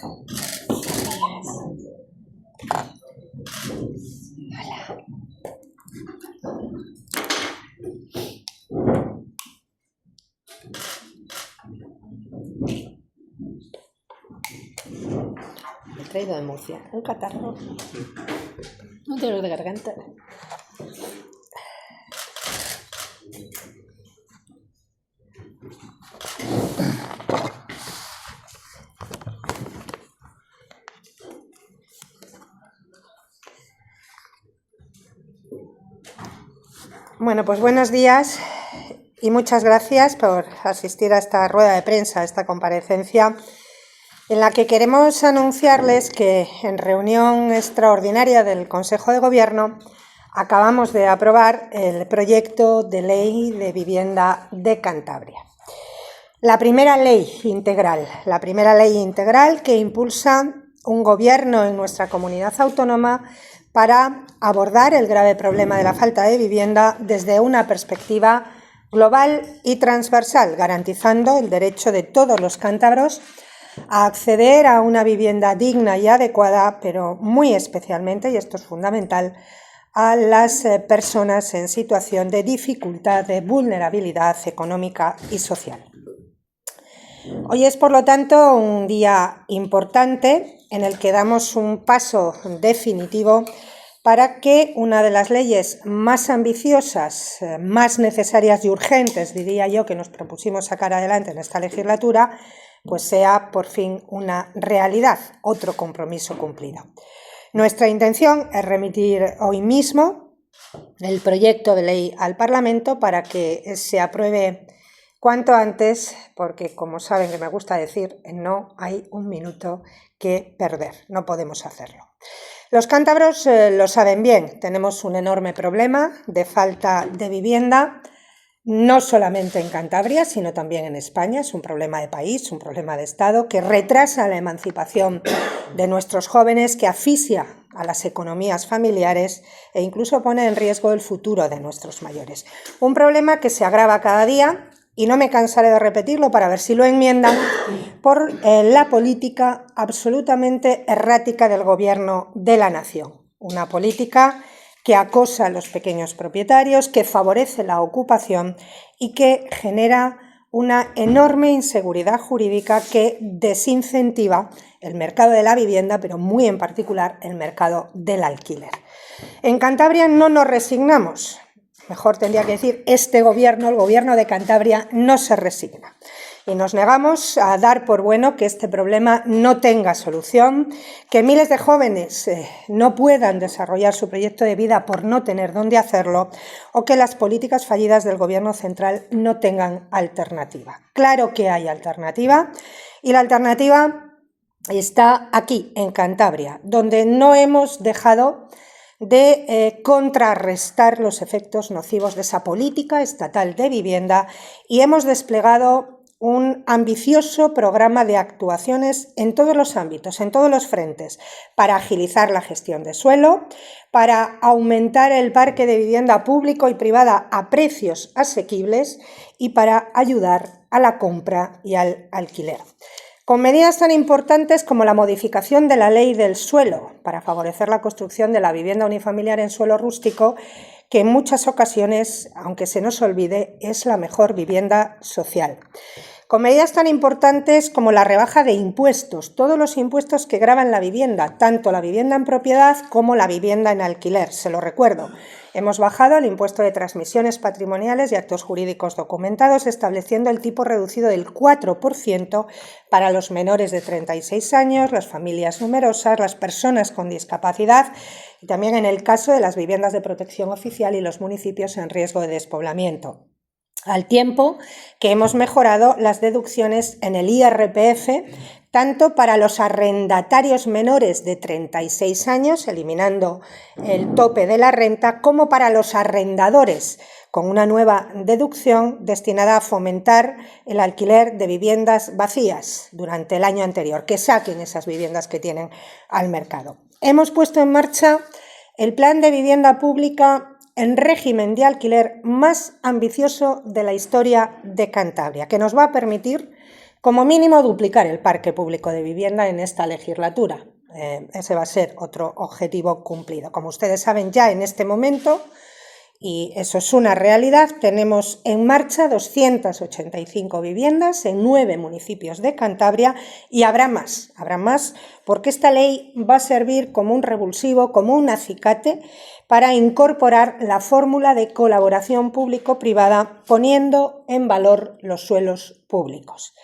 Hola. Me he traído de Murcia un catarro, un dolor de garganta. Bueno, pues buenos días y muchas gracias por asistir a esta rueda de prensa, a esta comparecencia, en la que queremos anunciarles que en reunión extraordinaria del Consejo de Gobierno acabamos de aprobar el proyecto de ley de vivienda de Cantabria. La primera ley integral que impulsa un gobierno en nuestra comunidad autónoma para abordar el grave problema de la falta de vivienda desde una perspectiva global y transversal, garantizando el derecho de todos los cántabros a acceder a una vivienda digna y adecuada, pero muy especialmente, y esto es fundamental, a las personas en situación de dificultad, de vulnerabilidad económica y social. Hoy es, por lo tanto, un día importante en el que damos un paso definitivo para que una de las leyes más ambiciosas, más necesarias y urgentes, diría yo, que nos propusimos sacar adelante en esta legislatura, pues sea por fin una realidad, otro compromiso cumplido. Nuestra intención es remitir hoy mismo el proyecto de ley al Parlamento para que se apruebe cuanto antes, porque, como saben que me gusta decir, no hay un minuto que perder, no podemos hacerlo. Los cántabros lo saben bien, tenemos un enorme problema de falta de vivienda, no solamente en Cantabria, sino también en España. Es un problema de país, un problema de Estado que retrasa la emancipación de nuestros jóvenes, que asfixia a las economías familiares e incluso pone en riesgo el futuro de nuestros mayores. Un problema que se agrava cada día, y no me cansaré de repetirlo para ver si lo enmiendan, por la política absolutamente errática del Gobierno de la Nación. Una política que acosa a los pequeños propietarios, que favorece la ocupación y que genera una enorme inseguridad jurídica que desincentiva el mercado de la vivienda, pero muy en particular el mercado del alquiler. En Cantabria no nos resignamos. Mejor tendría que decir, este gobierno, el gobierno de Cantabria, no se resigna. Y nos negamos a dar por bueno que este problema no tenga solución, que miles de jóvenes no puedan desarrollar su proyecto de vida por no tener dónde hacerlo, o que las políticas fallidas del gobierno central no tengan alternativa. Claro que hay alternativa, y la alternativa está aquí, en Cantabria, donde no hemos dejado de contrarrestar los efectos nocivos de esa política estatal de vivienda y hemos desplegado un ambicioso programa de actuaciones en todos los ámbitos, en todos los frentes, para agilizar la gestión de suelo, para aumentar el parque de vivienda público y privada a precios asequibles y para ayudar a la compra y al alquiler. Con medidas tan importantes como la modificación de la ley del suelo para favorecer la construcción de la vivienda unifamiliar en suelo rústico, que en muchas ocasiones, aunque se nos olvide, es la mejor vivienda social. Con medidas tan importantes como la rebaja de impuestos, todos los impuestos que gravan la vivienda, tanto la vivienda en propiedad como la vivienda en alquiler, se lo recuerdo. Hemos bajado el impuesto de transmisiones patrimoniales y actos jurídicos documentados, estableciendo el tipo reducido del 4% para los menores de 36 años, las familias numerosas, las personas con discapacidad y también en el caso de las viviendas de protección oficial y los municipios en riesgo de despoblamiento. Al tiempo que hemos mejorado las deducciones en el IRPF, tanto para los arrendatarios menores de 36 años, eliminando el tope de la renta, como para los arrendadores, con una nueva deducción destinada a fomentar el alquiler de viviendas vacías durante el año anterior, que saquen esas viviendas que tienen al mercado. Hemos puesto en marcha el plan de vivienda pública en régimen de alquiler más ambicioso de la historia de Cantabria, que nos va a permitir Como mínimo, duplicar el parque público de vivienda en esta legislatura. Ese va a ser otro objetivo cumplido. Como ustedes saben, ya en este momento, y eso es una realidad, tenemos en marcha 285 viviendas en 9 municipios de Cantabria y habrá más porque esta ley va a servir como un revulsivo, como un acicate para incorporar la fórmula de colaboración público-privada poniendo en valor los suelos públicos.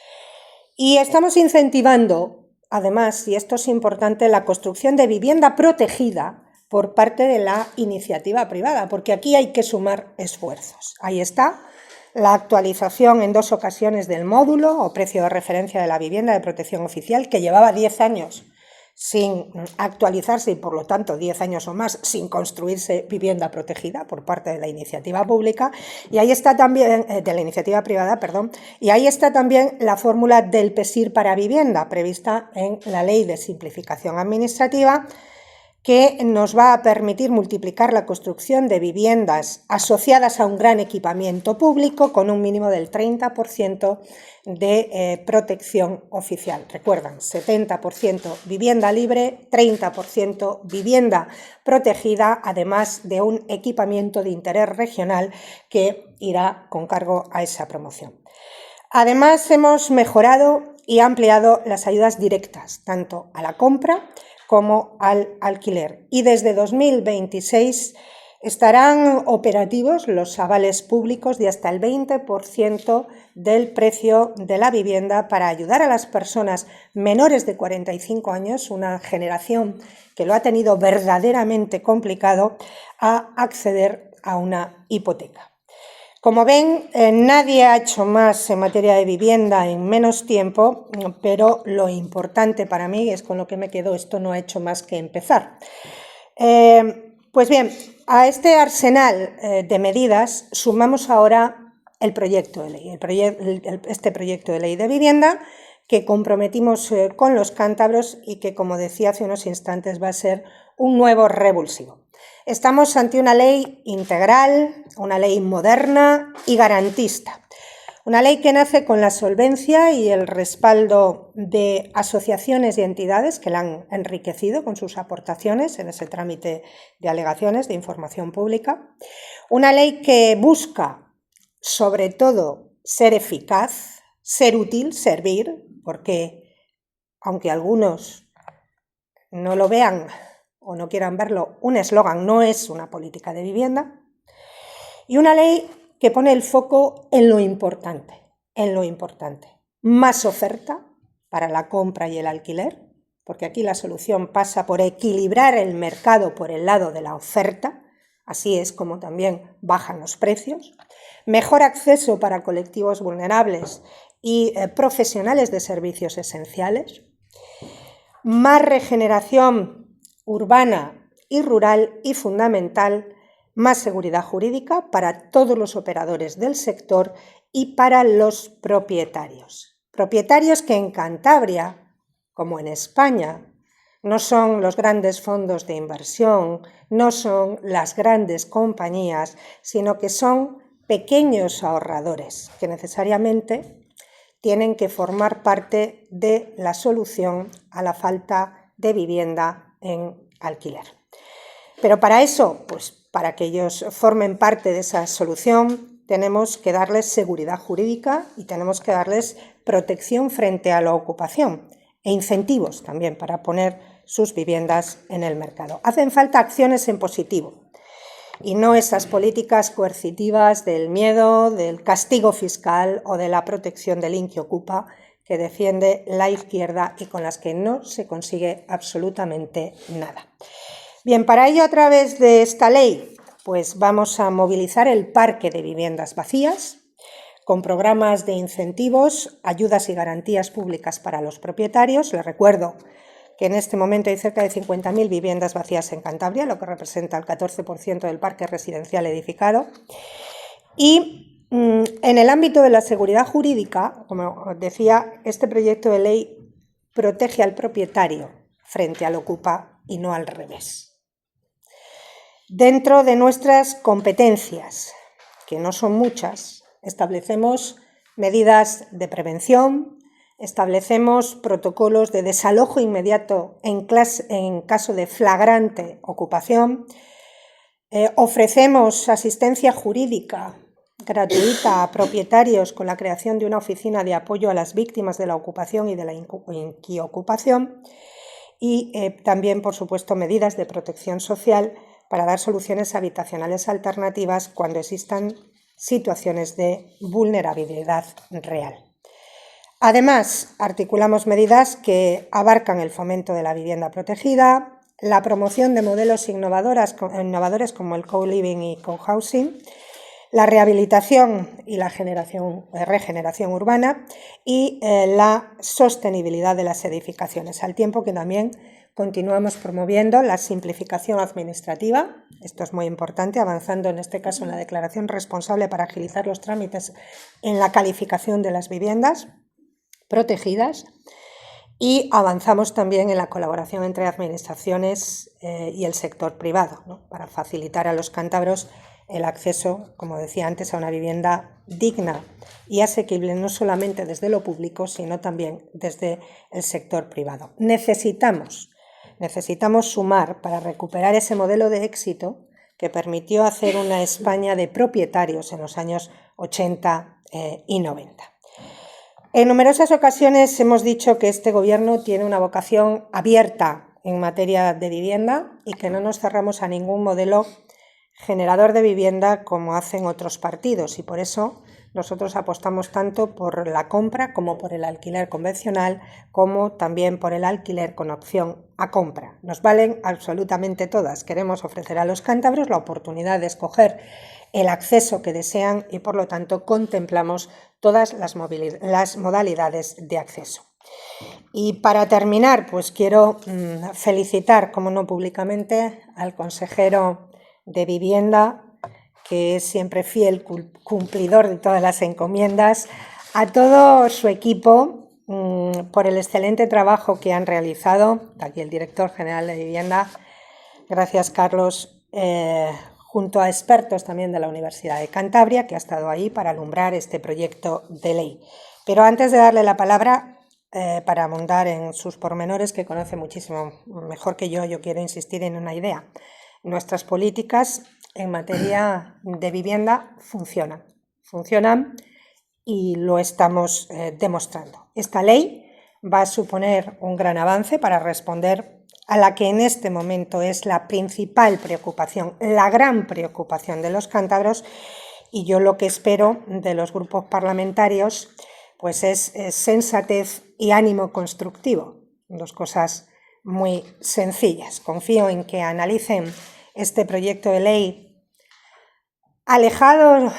Y estamos incentivando, además, y esto es importante, la construcción de vivienda protegida por parte de la iniciativa privada, porque aquí hay que sumar esfuerzos. Ahí está la actualización en 2 ocasiones del módulo o precio de referencia de la vivienda de protección oficial, que llevaba 10 años sin actualizarse y, por lo tanto, 10 años o más sin construirse vivienda protegida por parte de la iniciativa pública. Y ahí está también, de la iniciativa privada, perdón, y ahí está también la fórmula del PESIR para vivienda, prevista en la Ley de Simplificación Administrativa, que nos va a permitir multiplicar la construcción de viviendas asociadas a un gran equipamiento público con un mínimo del 30% de protección oficial. Recuerdan, 70% vivienda libre, 30% vivienda protegida, además de un equipamiento de interés regional que irá con cargo a esa promoción. Además, hemos mejorado y ampliado las ayudas directas, tanto a la compra como al alquiler. Y desde 2026 estarán operativos los avales públicos de hasta el 20% del precio de la vivienda para ayudar a las personas menores de 45 años, una generación que lo ha tenido verdaderamente complicado, a acceder a una hipoteca. Como ven, nadie ha hecho más en materia de vivienda en menos tiempo, pero lo importante para mí, es con lo que me quedo, esto no ha hecho más que empezar. Pues bien, a este arsenal de medidas sumamos ahora el proyecto de ley, este proyecto de ley de vivienda que comprometimos con los cántabros y que, como decía hace unos instantes, va a ser un nuevo revulsivo. Estamos ante una ley integral, una ley moderna y garantista. Una ley que nace con la solvencia y el respaldo de asociaciones y entidades que la han enriquecido con sus aportaciones en ese trámite de alegaciones de información pública. Una ley que busca, sobre todo, ser eficaz, ser útil, servir, porque aunque algunos no lo vean o no quieran verlo, un eslogan no es una política de vivienda. Y una ley que pone el foco en lo importante. Más oferta para la compra y el alquiler, porque aquí la solución pasa por equilibrar el mercado por el lado de la oferta, así es como también bajan los precios. Mejor acceso para colectivos vulnerables y profesionales de servicios esenciales. Más regeneración urbana y rural y fundamental, más seguridad jurídica para todos los operadores del sector y para los propietarios. Propietarios que en Cantabria, como en España, no son los grandes fondos de inversión, no son las grandes compañías, sino que son pequeños ahorradores que necesariamente tienen que formar parte de la solución a la falta de vivienda en alquiler. Pero para eso, pues para que ellos formen parte de esa solución, tenemos que darles seguridad jurídica y tenemos que darles protección frente a la ocupación e incentivos también para poner sus viviendas en el mercado. Hacen falta acciones en positivo y no esas políticas coercitivas del miedo, del castigo fiscal o de la protección del inquiocupa que defiende la izquierda y con las que no se consigue absolutamente nada. Bien, para ello, a través de esta ley, pues vamos a movilizar el parque de viviendas vacías con programas de incentivos, ayudas y garantías públicas para los propietarios. Les recuerdo que en este momento hay cerca de 50.000 viviendas vacías en Cantabria, lo que representa el 14% del parque residencial edificado. Y en el ámbito de la seguridad jurídica, como decía, este proyecto de ley protege al propietario frente al ocupa y no al revés. Dentro de nuestras competencias, que no son muchas, establecemos medidas de prevención, establecemos protocolos de desalojo inmediato en caso de flagrante ocupación, ofrecemos asistencia jurídica gratuita a propietarios con la creación de una oficina de apoyo a las víctimas de la ocupación y de la inquiocupación y también, por supuesto, medidas de protección social para dar soluciones habitacionales alternativas cuando existan situaciones de vulnerabilidad real. Además, articulamos medidas que abarcan el fomento de la vivienda protegida, la promoción de modelos innovadores como el co-living y co-housing, la rehabilitación y la regeneración urbana y la sostenibilidad de las edificaciones, al tiempo que también continuamos promoviendo la simplificación administrativa, esto es muy importante, avanzando en este caso en la declaración responsable para agilizar los trámites en la calificación de las viviendas protegidas, y avanzamos también en la colaboración entre administraciones y el sector privado, ¿no?, para facilitar a los cántabros el acceso, como decía antes, a una vivienda digna y asequible, no solamente desde lo público, sino también desde el sector privado. Necesitamos sumar para recuperar ese modelo de éxito que permitió hacer una España de propietarios en los años 80 y 90. En numerosas ocasiones hemos dicho que este Gobierno tiene una vocación abierta en materia de vivienda y que no nos cerramos a ningún modelo generador de vivienda como hacen otros partidos, y por eso nosotros apostamos tanto por la compra como por el alquiler convencional, como también por el alquiler con opción a compra. Nos valen absolutamente todas. Queremos ofrecer a los cántabros la oportunidad de escoger el acceso que desean y, por lo tanto, contemplamos todas las modalidades de acceso. Y para terminar, pues quiero felicitar, como no públicamente, al consejero de Vivienda, que es siempre fiel cumplidor de todas las encomiendas, a todo su equipo por el excelente trabajo que han realizado, aquí el director general de Vivienda, gracias Carlos, junto a expertos también de la Universidad de Cantabria, que ha estado ahí para alumbrar este proyecto de ley. Pero antes de darle la palabra, para abundar en sus pormenores, que conoce muchísimo mejor que yo quiero insistir en una idea. Nuestras políticas en materia de vivienda funcionan y lo estamos demostrando. Esta ley va a suponer un gran avance para responder a la que en este momento es la principal preocupación, la gran preocupación de los cántabros, y yo lo que espero de los grupos parlamentarios pues es sensatez y ánimo constructivo, dos cosas muy sencillas. Confío en que analicen este proyecto de ley alejados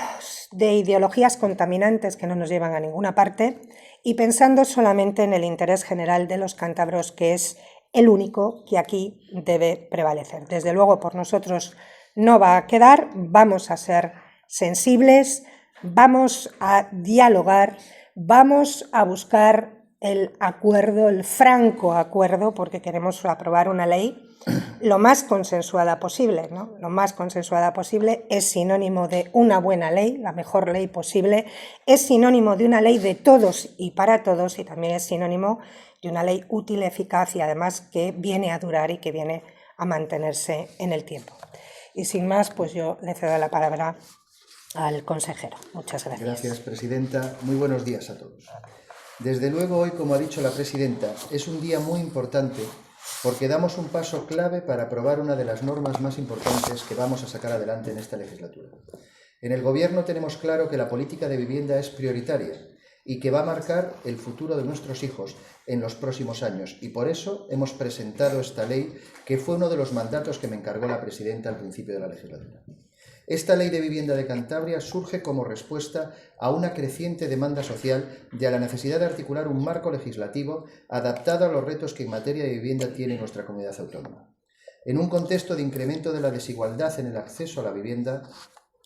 de ideologías contaminantes que no nos llevan a ninguna parte y pensando solamente en el interés general de los cántabros, que es el único que aquí debe prevalecer. Desde luego, por nosotros no va a quedar, vamos a ser sensibles, vamos a dialogar, vamos a buscar el acuerdo, el franco acuerdo, porque queremos aprobar una ley lo más consensuada posible, ¿no? Lo más consensuada posible es sinónimo de una buena ley, la mejor ley posible, es sinónimo de una ley de todos y para todos, y también es sinónimo de una ley útil, eficaz y además que viene a durar y que viene a mantenerse en el tiempo. Y sin más, pues yo le cedo la palabra al consejero. Muchas gracias. Gracias, presidenta. Muy buenos días a todos. Desde luego, hoy, como ha dicho la presidenta, es un día muy importante porque damos un paso clave para aprobar una de las normas más importantes que vamos a sacar adelante en esta legislatura. En el Gobierno tenemos claro que la política de vivienda es prioritaria y que va a marcar el futuro de nuestros hijos en los próximos años, y por eso hemos presentado esta ley, que fue uno de los mandatos que me encargó la presidenta al principio de la legislatura. Esta Ley de Vivienda de Cantabria surge como respuesta a una creciente demanda social y a la necesidad de articular un marco legislativo adaptado a los retos que en materia de vivienda tiene nuestra comunidad autónoma. En un contexto de incremento de la desigualdad en el acceso a la vivienda,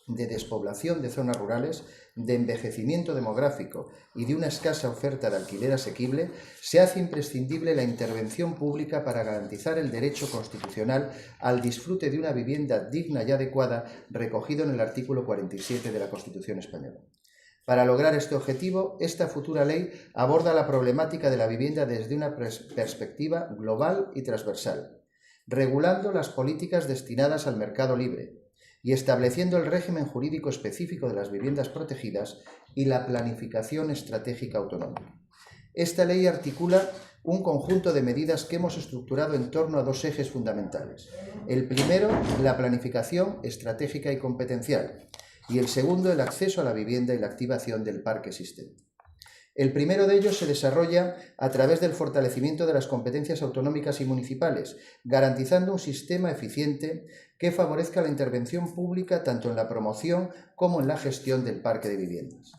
de despoblación de zonas rurales, de envejecimiento demográfico y de una escasa oferta de alquiler asequible, se hace imprescindible la intervención pública para garantizar el derecho constitucional al disfrute de una vivienda digna y adecuada, recogido en el artículo 47 de la Constitución española. Para lograr este objetivo, esta futura ley aborda la problemática de la vivienda desde una perspectiva global y transversal, regulando las políticas destinadas al mercado libre y estableciendo el régimen jurídico específico de las viviendas protegidas y la planificación estratégica autonómica. Esta ley articula un conjunto de medidas que hemos estructurado en torno a dos ejes fundamentales. El primero, la planificación estratégica y competencial, y el segundo, el acceso a la vivienda y la activación del parque existente. El primero de ellos se desarrolla a través del fortalecimiento de las competencias autonómicas y municipales, garantizando un sistema eficiente que favorezca la intervención pública tanto en la promoción como en la gestión del parque de viviendas.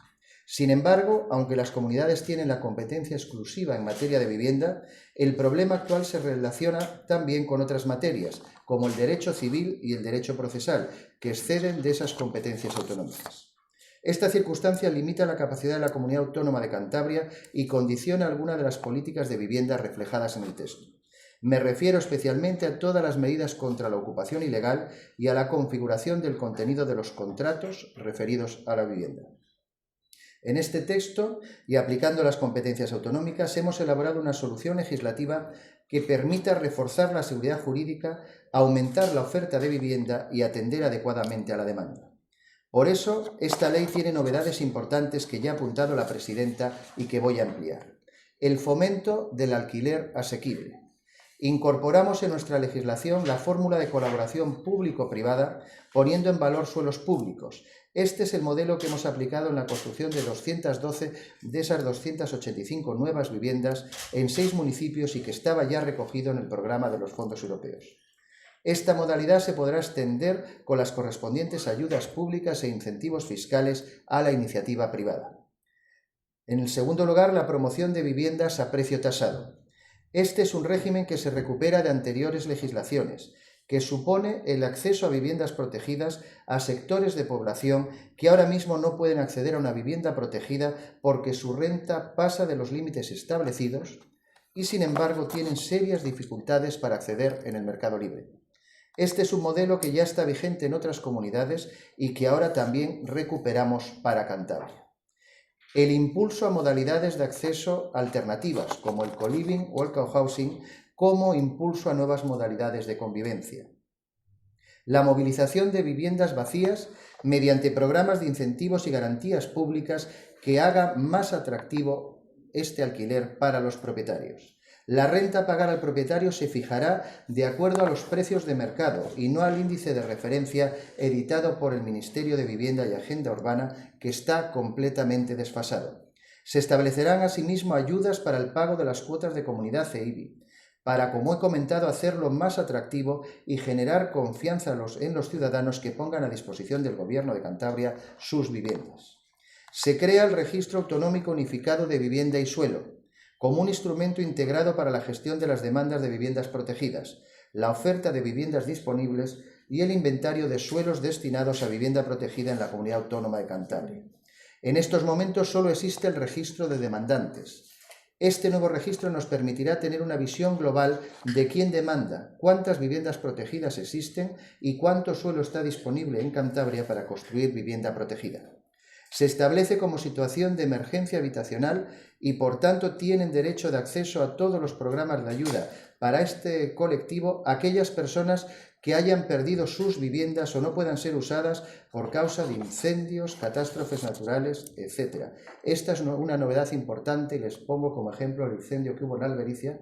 Sin embargo, aunque las comunidades tienen la competencia exclusiva en materia de vivienda, el problema actual se relaciona también con otras materias, como el derecho civil y el derecho procesal, que exceden de esas competencias autonómicas. Esta circunstancia limita la capacidad de la Comunidad Autónoma de Cantabria y condiciona algunas de las políticas de vivienda reflejadas en el texto. Me refiero especialmente a todas las medidas contra la ocupación ilegal y a la configuración del contenido de los contratos referidos a la vivienda. En este texto, y aplicando las competencias autonómicas, hemos elaborado una solución legislativa que permita reforzar la seguridad jurídica, aumentar la oferta de vivienda y atender adecuadamente a la demanda. Por eso, esta ley tiene novedades importantes que ya ha apuntado la presidenta y que voy a ampliar. El fomento del alquiler asequible. Incorporamos en nuestra legislación la fórmula de colaboración público-privada, poniendo en valor suelos públicos. Este es el modelo que hemos aplicado en la construcción de 212 de esas 285 nuevas viviendas en 6 municipios y que estaba ya recogido en el programa de los fondos europeos. Esta modalidad se podrá extender con las correspondientes ayudas públicas e incentivos fiscales a la iniciativa privada. En el segundo lugar, la promoción de viviendas a precio tasado. Este es un régimen que se recupera de anteriores legislaciones, que supone el acceso a viviendas protegidas a sectores de población que ahora mismo no pueden acceder a una vivienda protegida porque su renta pasa de los límites establecidos y, sin embargo, tienen serias dificultades para acceder en el mercado libre. Este es un modelo que ya está vigente en otras comunidades y que ahora también recuperamos para Cantabria. El impulso a modalidades de acceso alternativas, como el co-living o el cohousing, como impulso a nuevas modalidades de convivencia. La movilización de viviendas vacías mediante programas de incentivos y garantías públicas que hagan más atractivo este alquiler para los propietarios. La renta a pagar al propietario se fijará de acuerdo a los precios de mercado y no al índice de referencia editado por el Ministerio de Vivienda y Agenda Urbana, que está completamente desfasado. Se establecerán asimismo ayudas para el pago de las cuotas de comunidad e IBI, para, como he comentado, hacerlo más atractivo y generar confianza en los ciudadanos que pongan a disposición del Gobierno de Cantabria sus viviendas. Se crea el Registro Autonómico Unificado de Vivienda y Suelo, como un instrumento integrado para la gestión de las demandas de viviendas protegidas, la oferta de viviendas disponibles y el inventario de suelos destinados a vivienda protegida en la Comunidad Autónoma de Cantabria. En estos momentos solo existe el registro de demandantes. Este nuevo registro nos permitirá tener una visión global de quién demanda, cuántas viviendas protegidas existen y cuánto suelo está disponible en Cantabria para construir vivienda protegida. Se establece como situación de emergencia habitacional y, por tanto, tienen derecho de acceso a todos los programas de ayuda para este colectivo aquellas personas que hayan perdido sus viviendas o no puedan ser usadas por causa de incendios, catástrofes naturales, etc. Esta es una novedad importante y les pongo como ejemplo el incendio que hubo en Albericia,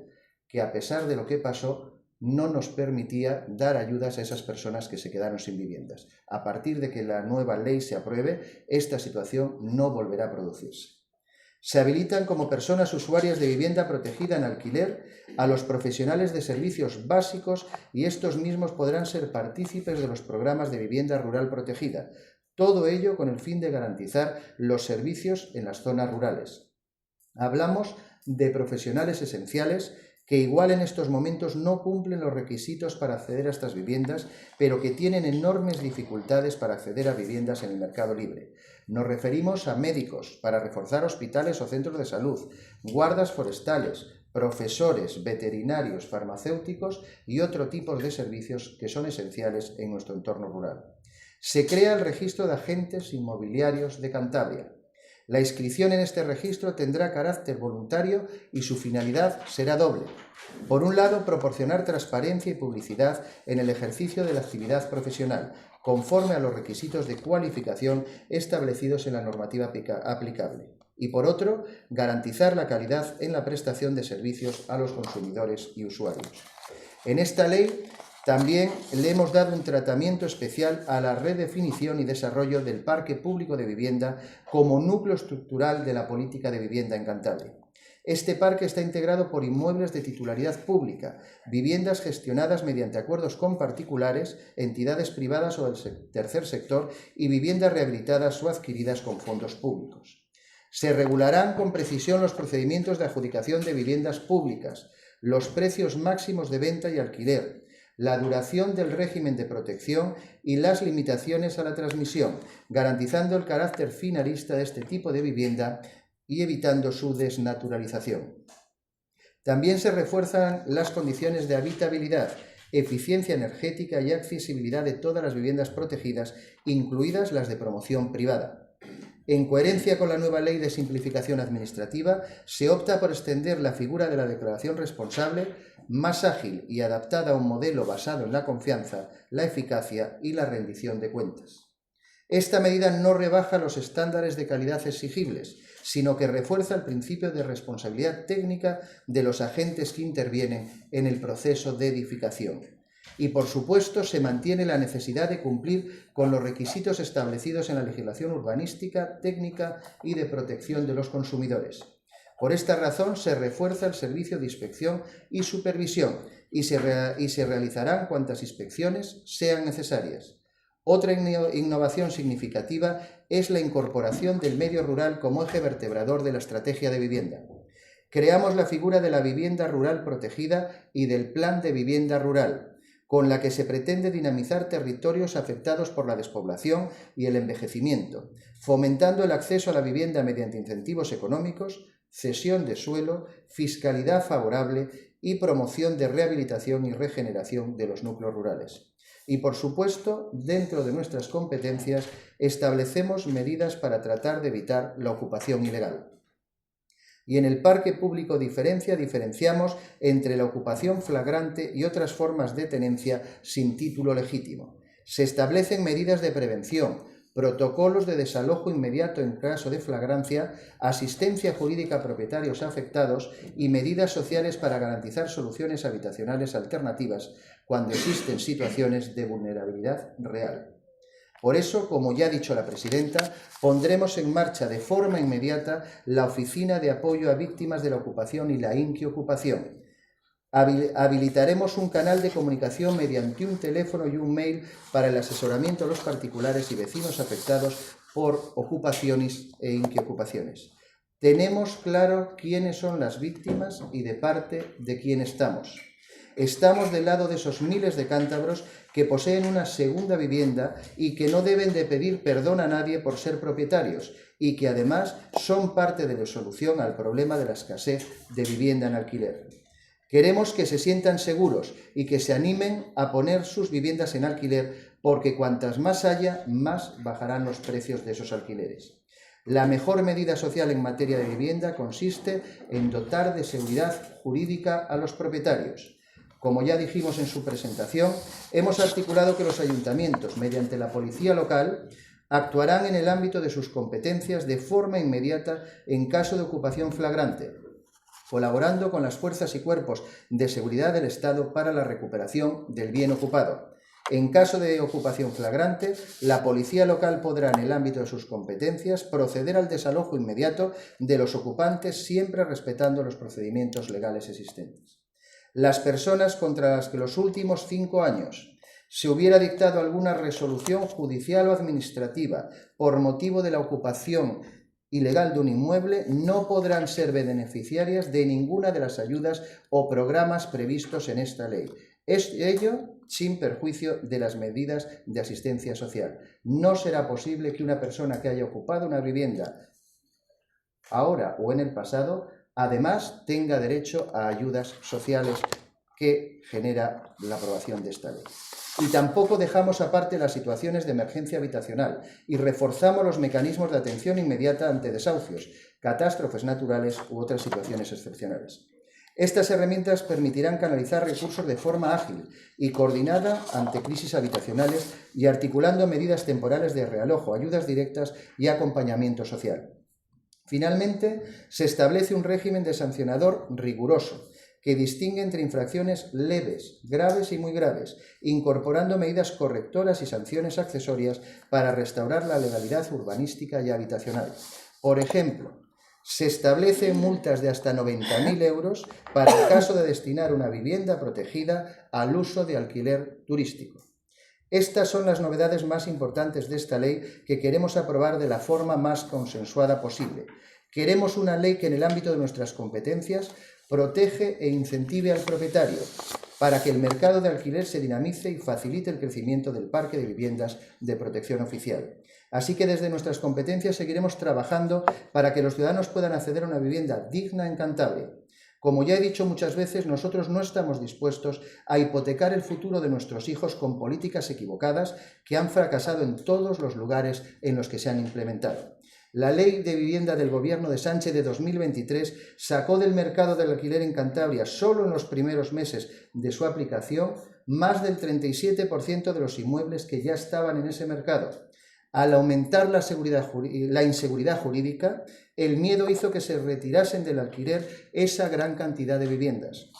que a pesar de lo que pasó, no nos permitía dar ayudas a esas personas que se quedaron sin viviendas. A partir de que la nueva ley se apruebe, esta situación no volverá a producirse. Se habilitan como personas usuarias de vivienda protegida en alquiler a los profesionales de servicios básicos y estos mismos podrán ser partícipes de los programas de vivienda rural protegida. Todo ello con el fin de garantizar los servicios en las zonas rurales. Hablamos de profesionales esenciales que igual en estos momentos no cumplen los requisitos para acceder a estas viviendas, pero que tienen enormes dificultades para acceder a viviendas en el mercado libre. Nos referimos a médicos para reforzar hospitales o centros de salud, guardas forestales, profesores, veterinarios, farmacéuticos y otro tipo de servicios que son esenciales en nuestro entorno rural. Se crea el registro de agentes inmobiliarios de Cantabria. La inscripción en este registro tendrá carácter voluntario y su finalidad será doble. Por un lado, proporcionar transparencia y publicidad en el ejercicio de la actividad profesional, conforme a los requisitos de cualificación establecidos en la normativa aplicable. Y por otro, garantizar la calidad en la prestación de servicios a los consumidores y usuarios. En esta ley también le hemos dado un tratamiento especial a la redefinición y desarrollo del parque público de vivienda como núcleo estructural de la política de vivienda en Cantabria. Este parque está integrado por inmuebles de titularidad pública, viviendas gestionadas mediante acuerdos con particulares, entidades privadas o del tercer sector y viviendas rehabilitadas o adquiridas con fondos públicos. Se regularán con precisión los procedimientos de adjudicación de viviendas públicas, los precios máximos de venta y alquiler, la duración del régimen de protección y las limitaciones a la transmisión, garantizando el carácter finalista de este tipo de vivienda y evitando su desnaturalización. También se refuerzan las condiciones de habitabilidad, eficiencia energética y accesibilidad de todas las viviendas protegidas, incluidas las de promoción privada. En coherencia con la nueva Ley de Simplificación Administrativa, se opta por extender la figura de la declaración responsable, más ágil y adaptada a un modelo basado en la confianza, la eficacia y la rendición de cuentas. Esta medida no rebaja los estándares de calidad exigibles, sino que refuerza el principio de responsabilidad técnica de los agentes que intervienen en el proceso de edificación. Y, por supuesto, se mantiene la necesidad de cumplir con los requisitos establecidos en la legislación urbanística, técnica y de protección de los consumidores. Por esta razón, se refuerza el servicio de inspección y supervisión y se realizarán cuantas inspecciones sean necesarias. Otra innovación significativa es la incorporación del medio rural como eje vertebrador de la estrategia de vivienda. Creamos la figura de la vivienda rural protegida y del plan de vivienda rural, con la que se pretende dinamizar territorios afectados por la despoblación y el envejecimiento, fomentando el acceso a la vivienda mediante incentivos económicos, cesión de suelo, fiscalidad favorable y promoción de rehabilitación y regeneración de los núcleos rurales. Y, por supuesto, dentro de nuestras competencias, establecemos medidas para tratar de evitar la ocupación ilegal. Y en el parque público diferenciamos entre la ocupación flagrante y otras formas de tenencia sin título legítimo. Se establecen medidas de prevención, protocolos de desalojo inmediato en caso de flagrancia, asistencia jurídica a propietarios afectados y medidas sociales para garantizar soluciones habitacionales alternativas cuando existen situaciones de vulnerabilidad real. Por eso, como ya ha dicho la presidenta, pondremos en marcha de forma inmediata la Oficina de Apoyo a Víctimas de la Ocupación y la Inquiocupación. Habilitaremos un canal de comunicación mediante un teléfono y un mail para el asesoramiento a los particulares y vecinos afectados por ocupaciones e inquiocupaciones. Tenemos claro quiénes son las víctimas y de parte de quién estamos. Estamos del lado de esos miles de cántabros que poseen una segunda vivienda y que no deben de pedir perdón a nadie por ser propietarios y que además son parte de la solución al problema de la escasez de vivienda en alquiler. Queremos que se sientan seguros y que se animen a poner sus viviendas en alquiler porque cuantas más haya, más bajarán los precios de esos alquileres. La mejor medida social en materia de vivienda consiste en dotar de seguridad jurídica a los propietarios. Como ya dijimos en su presentación, hemos articulado que los ayuntamientos, mediante la policía local, actuarán en el ámbito de sus competencias de forma inmediata en caso de ocupación flagrante, colaborando con las fuerzas y cuerpos de seguridad del Estado para la recuperación del bien ocupado. En caso de ocupación flagrante, la policía local podrá, en el ámbito de sus competencias, proceder al desalojo inmediato de los ocupantes, siempre respetando los procedimientos legales existentes. Las personas contra las que los últimos 5 años se hubiera dictado alguna resolución judicial o administrativa por motivo de la ocupación ilegal de un inmueble no podrán ser beneficiarias de ninguna de las ayudas o programas previstos en esta ley. Ello sin perjuicio de las medidas de asistencia social. No será posible que una persona que haya ocupado una vivienda ahora o en el pasado además tenga derecho a ayudas sociales que genera la aprobación de esta ley. Y tampoco dejamos aparte las situaciones de emergencia habitacional y reforzamos los mecanismos de atención inmediata ante desahucios, catástrofes naturales u otras situaciones excepcionales. Estas herramientas permitirán canalizar recursos de forma ágil y coordinada ante crisis habitacionales y articulando medidas temporales de realojo, ayudas directas y acompañamiento social. Finalmente, se establece un régimen de sancionador riguroso que distingue entre infracciones leves, graves y muy graves, incorporando medidas correctoras y sanciones accesorias para restaurar la legalidad urbanística y habitacional. Por ejemplo, se establecen multas de hasta 90.000 euros para el caso de destinar una vivienda protegida al uso de alquiler turístico. Estas son las novedades más importantes de esta ley que queremos aprobar de la forma más consensuada posible. Queremos una ley que en el ámbito de nuestras competencias protege e incentive al propietario para que el mercado de alquiler se dinamice y facilite el crecimiento del parque de viviendas de protección oficial. Así que desde nuestras competencias seguiremos trabajando para que los ciudadanos puedan acceder a una vivienda digna en Cantabria. Como ya he dicho muchas veces, nosotros no estamos dispuestos a hipotecar el futuro de nuestros hijos con políticas equivocadas que han fracasado en todos los lugares en los que se han implementado. La Ley de Vivienda del Gobierno de Sánchez de 2023 sacó del mercado del alquiler en Cantabria, solo en los primeros meses de su aplicación, más del 37% de los inmuebles que ya estaban en ese mercado. Al aumentar la inseguridad jurídica, el miedo hizo que se retirasen del alquiler esa gran cantidad de viviendas.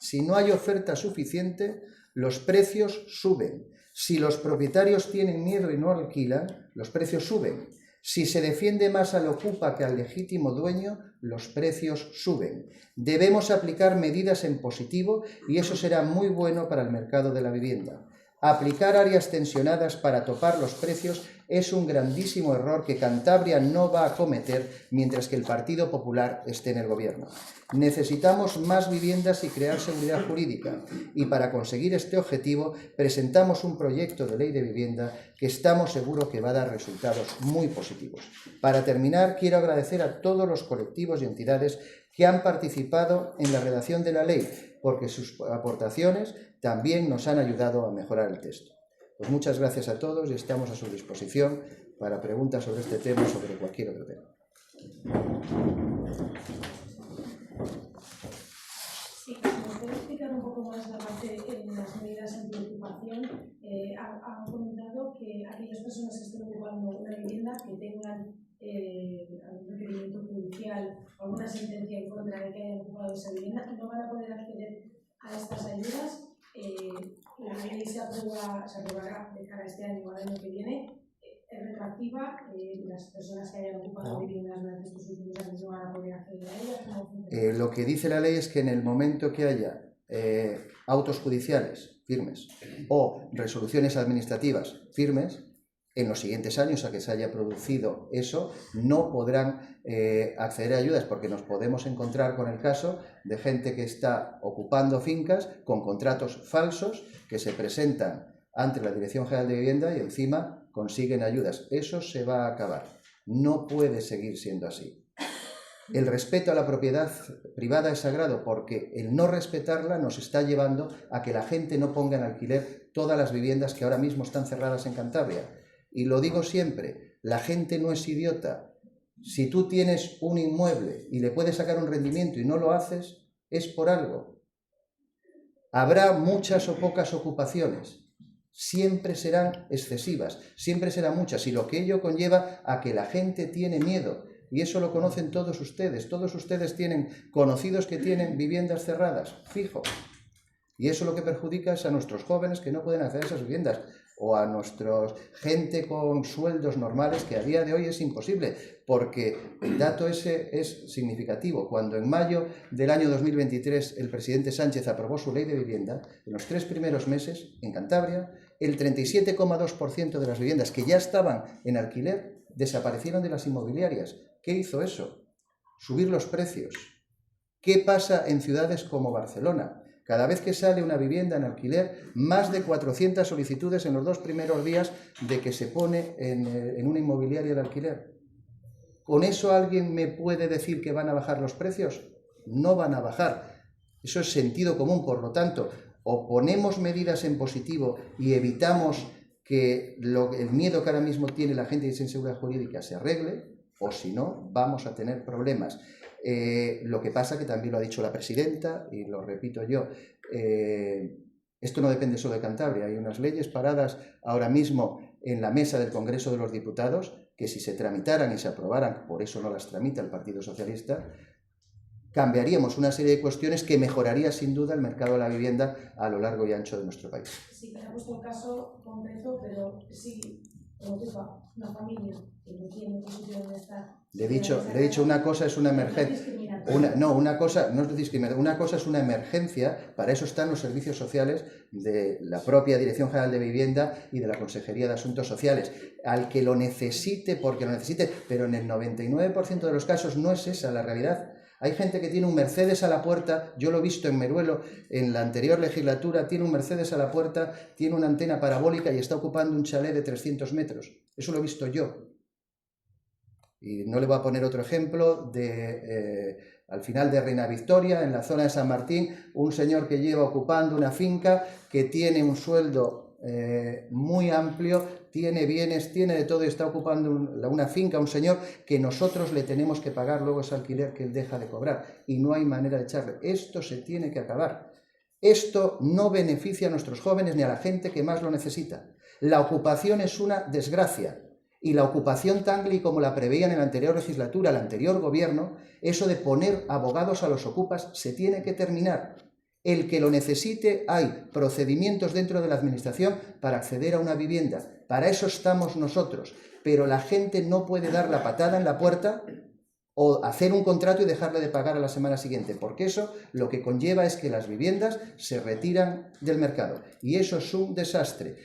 Si no hay oferta suficiente, los precios suben. Si los propietarios tienen miedo y no alquilan, los precios suben. Si se defiende más al ocupa que al legítimo dueño, los precios suben. Debemos aplicar medidas en positivo y eso será muy bueno para el mercado de la vivienda. Aplicar áreas tensionadas para topar los precios es un grandísimo error que Cantabria no va a cometer mientras que el Partido Popular esté en el gobierno. Necesitamos más viviendas y crear seguridad jurídica, y para conseguir este objetivo presentamos un proyecto de ley de vivienda que estamos seguros que va a dar resultados muy positivos. Para terminar, quiero agradecer a todos los colectivos y entidades que han participado en la redacción de la ley, porque sus aportaciones también nos han ayudado a mejorar el texto. Pues muchas gracias a todos y estamos a su disposición para preguntas sobre este tema o sobre cualquier otro tema. Sí, ¿me puede explicar un poco más la parte en las medidas antiocupación? Han comentado que aquellas personas que estén ocupando una vivienda que tengan algún requerimiento judicial o alguna sentencia en contra de que hayan ocupado esa vivienda no van a poder acceder a estas ayudas. La ley se aprobará de cara a este año o al año que viene. Es retroactiva, las personas que hayan ocupado viviendas durante estos últimos años no van a poder acceder a ellas. Lo que dice la ley es que en el momento que haya autos judiciales firmes o resoluciones administrativas firmes, en los siguientes años a que se haya producido eso, no podrán acceder a ayudas, porque nos podemos encontrar con el caso de gente que está ocupando fincas con contratos falsos que se presentan ante la Dirección General de Vivienda y encima consiguen ayudas. Eso se va a acabar. No puede seguir siendo así. El respeto a la propiedad privada es sagrado, porque el no respetarla nos está llevando a que la gente no ponga en alquiler todas las viviendas que ahora mismo están cerradas en Cantabria. Y lo digo siempre, la gente no es idiota. Si tú tienes un inmueble y le puedes sacar un rendimiento y no lo haces, es por algo. Habrá muchas o pocas ocupaciones. Siempre serán excesivas, siempre serán muchas, y lo que ello conlleva a que la gente tiene miedo. Y eso lo conocen todos ustedes. Todos ustedes tienen conocidos que tienen viviendas cerradas, fijo. Y eso lo que perjudica es a nuestros jóvenes que no pueden acceder a esas viviendas, o a nuestra gente con sueldos normales, que a día de hoy es imposible, porque el dato ese es significativo. Cuando en mayo del año 2023 el presidente Sánchez aprobó su ley de vivienda, en los 3 primeros meses, en Cantabria, el 37,2% de las viviendas que ya estaban en alquiler desaparecieron de las inmobiliarias. ¿Qué hizo eso? Subir los precios. ¿Qué pasa en ciudades como Barcelona? Cada vez que sale una vivienda en alquiler, más de 400 solicitudes en los 2 primeros días de que se pone en una inmobiliaria de alquiler. ¿Con eso alguien me puede decir que van a bajar los precios? No van a bajar. Eso es sentido común. Por lo tanto, o ponemos medidas en positivo y evitamos que el miedo que ahora mismo tiene la gente de inseguridad jurídica se arregle, o si no, vamos a tener problemas. Lo que pasa, que también lo ha dicho la presidenta, y lo repito yo, esto no depende solo de Cantabria. Hay unas leyes paradas ahora mismo en la mesa del Congreso de los Diputados que, si se tramitaran y se aprobaran, por eso no las tramita el Partido Socialista, cambiaríamos una serie de cuestiones que mejoraría sin duda el mercado de la vivienda a lo largo y ancho de nuestro país. Sí, me ha puesto el caso concreto, pero sí ocupa una familia que no tiene posición de estar. Le he dicho una cosa es una emergencia. Una cosa no es discriminación, una cosa es una emergencia. Para eso están los servicios sociales de la propia Dirección General de Vivienda y de la Consejería de Asuntos Sociales. Al que lo necesite, porque lo necesite, pero en el 99% de los casos no es esa la realidad. Hay gente que tiene un Mercedes a la puerta, yo lo he visto en Meruelo en la anterior legislatura, tiene un Mercedes a la puerta, tiene una antena parabólica y está ocupando un chalet de 300 metros. Eso lo he visto yo. Y no le voy a poner otro ejemplo al final de Reina Victoria, en la zona de San Martín, un señor que lleva ocupando una finca, que tiene un sueldo muy amplio, tiene bienes, tiene de todo y está ocupando una finca, un señor que nosotros le tenemos que pagar luego ese alquiler que él deja de cobrar y no hay manera de echarle. Esto se tiene que acabar. Esto no beneficia a nuestros jóvenes ni a la gente que más lo necesita. La ocupación es una desgracia. Y la ocupación tangli, como la preveían en la anterior legislatura, el anterior gobierno, eso de poner abogados a los ocupas, se tiene que terminar. El que lo necesite, hay procedimientos dentro de la administración para acceder a una vivienda. Para eso estamos nosotros. Pero la gente no puede dar la patada en la puerta o hacer un contrato y dejarle de pagar a la semana siguiente, porque eso lo que conlleva es que las viviendas se retiran del mercado. Y eso es un desastre.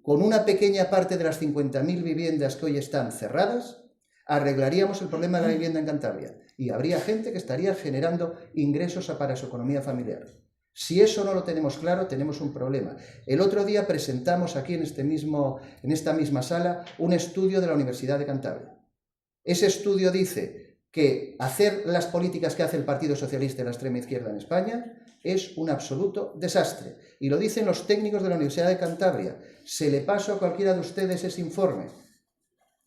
Con una pequeña parte de las 50.000 viviendas que hoy están cerradas, arreglaríamos el problema de la vivienda en Cantabria y habría gente que estaría generando ingresos para su economía familiar. Si eso no lo tenemos claro, tenemos un problema. El otro día presentamos aquí en esta misma sala un estudio de la Universidad de Cantabria. Ese estudio dice que hacer las políticas que hace el Partido Socialista y la extrema izquierda en España es un absoluto desastre. Y lo dicen los técnicos de la Universidad de Cantabria. Se le paso a cualquiera de ustedes ese informe.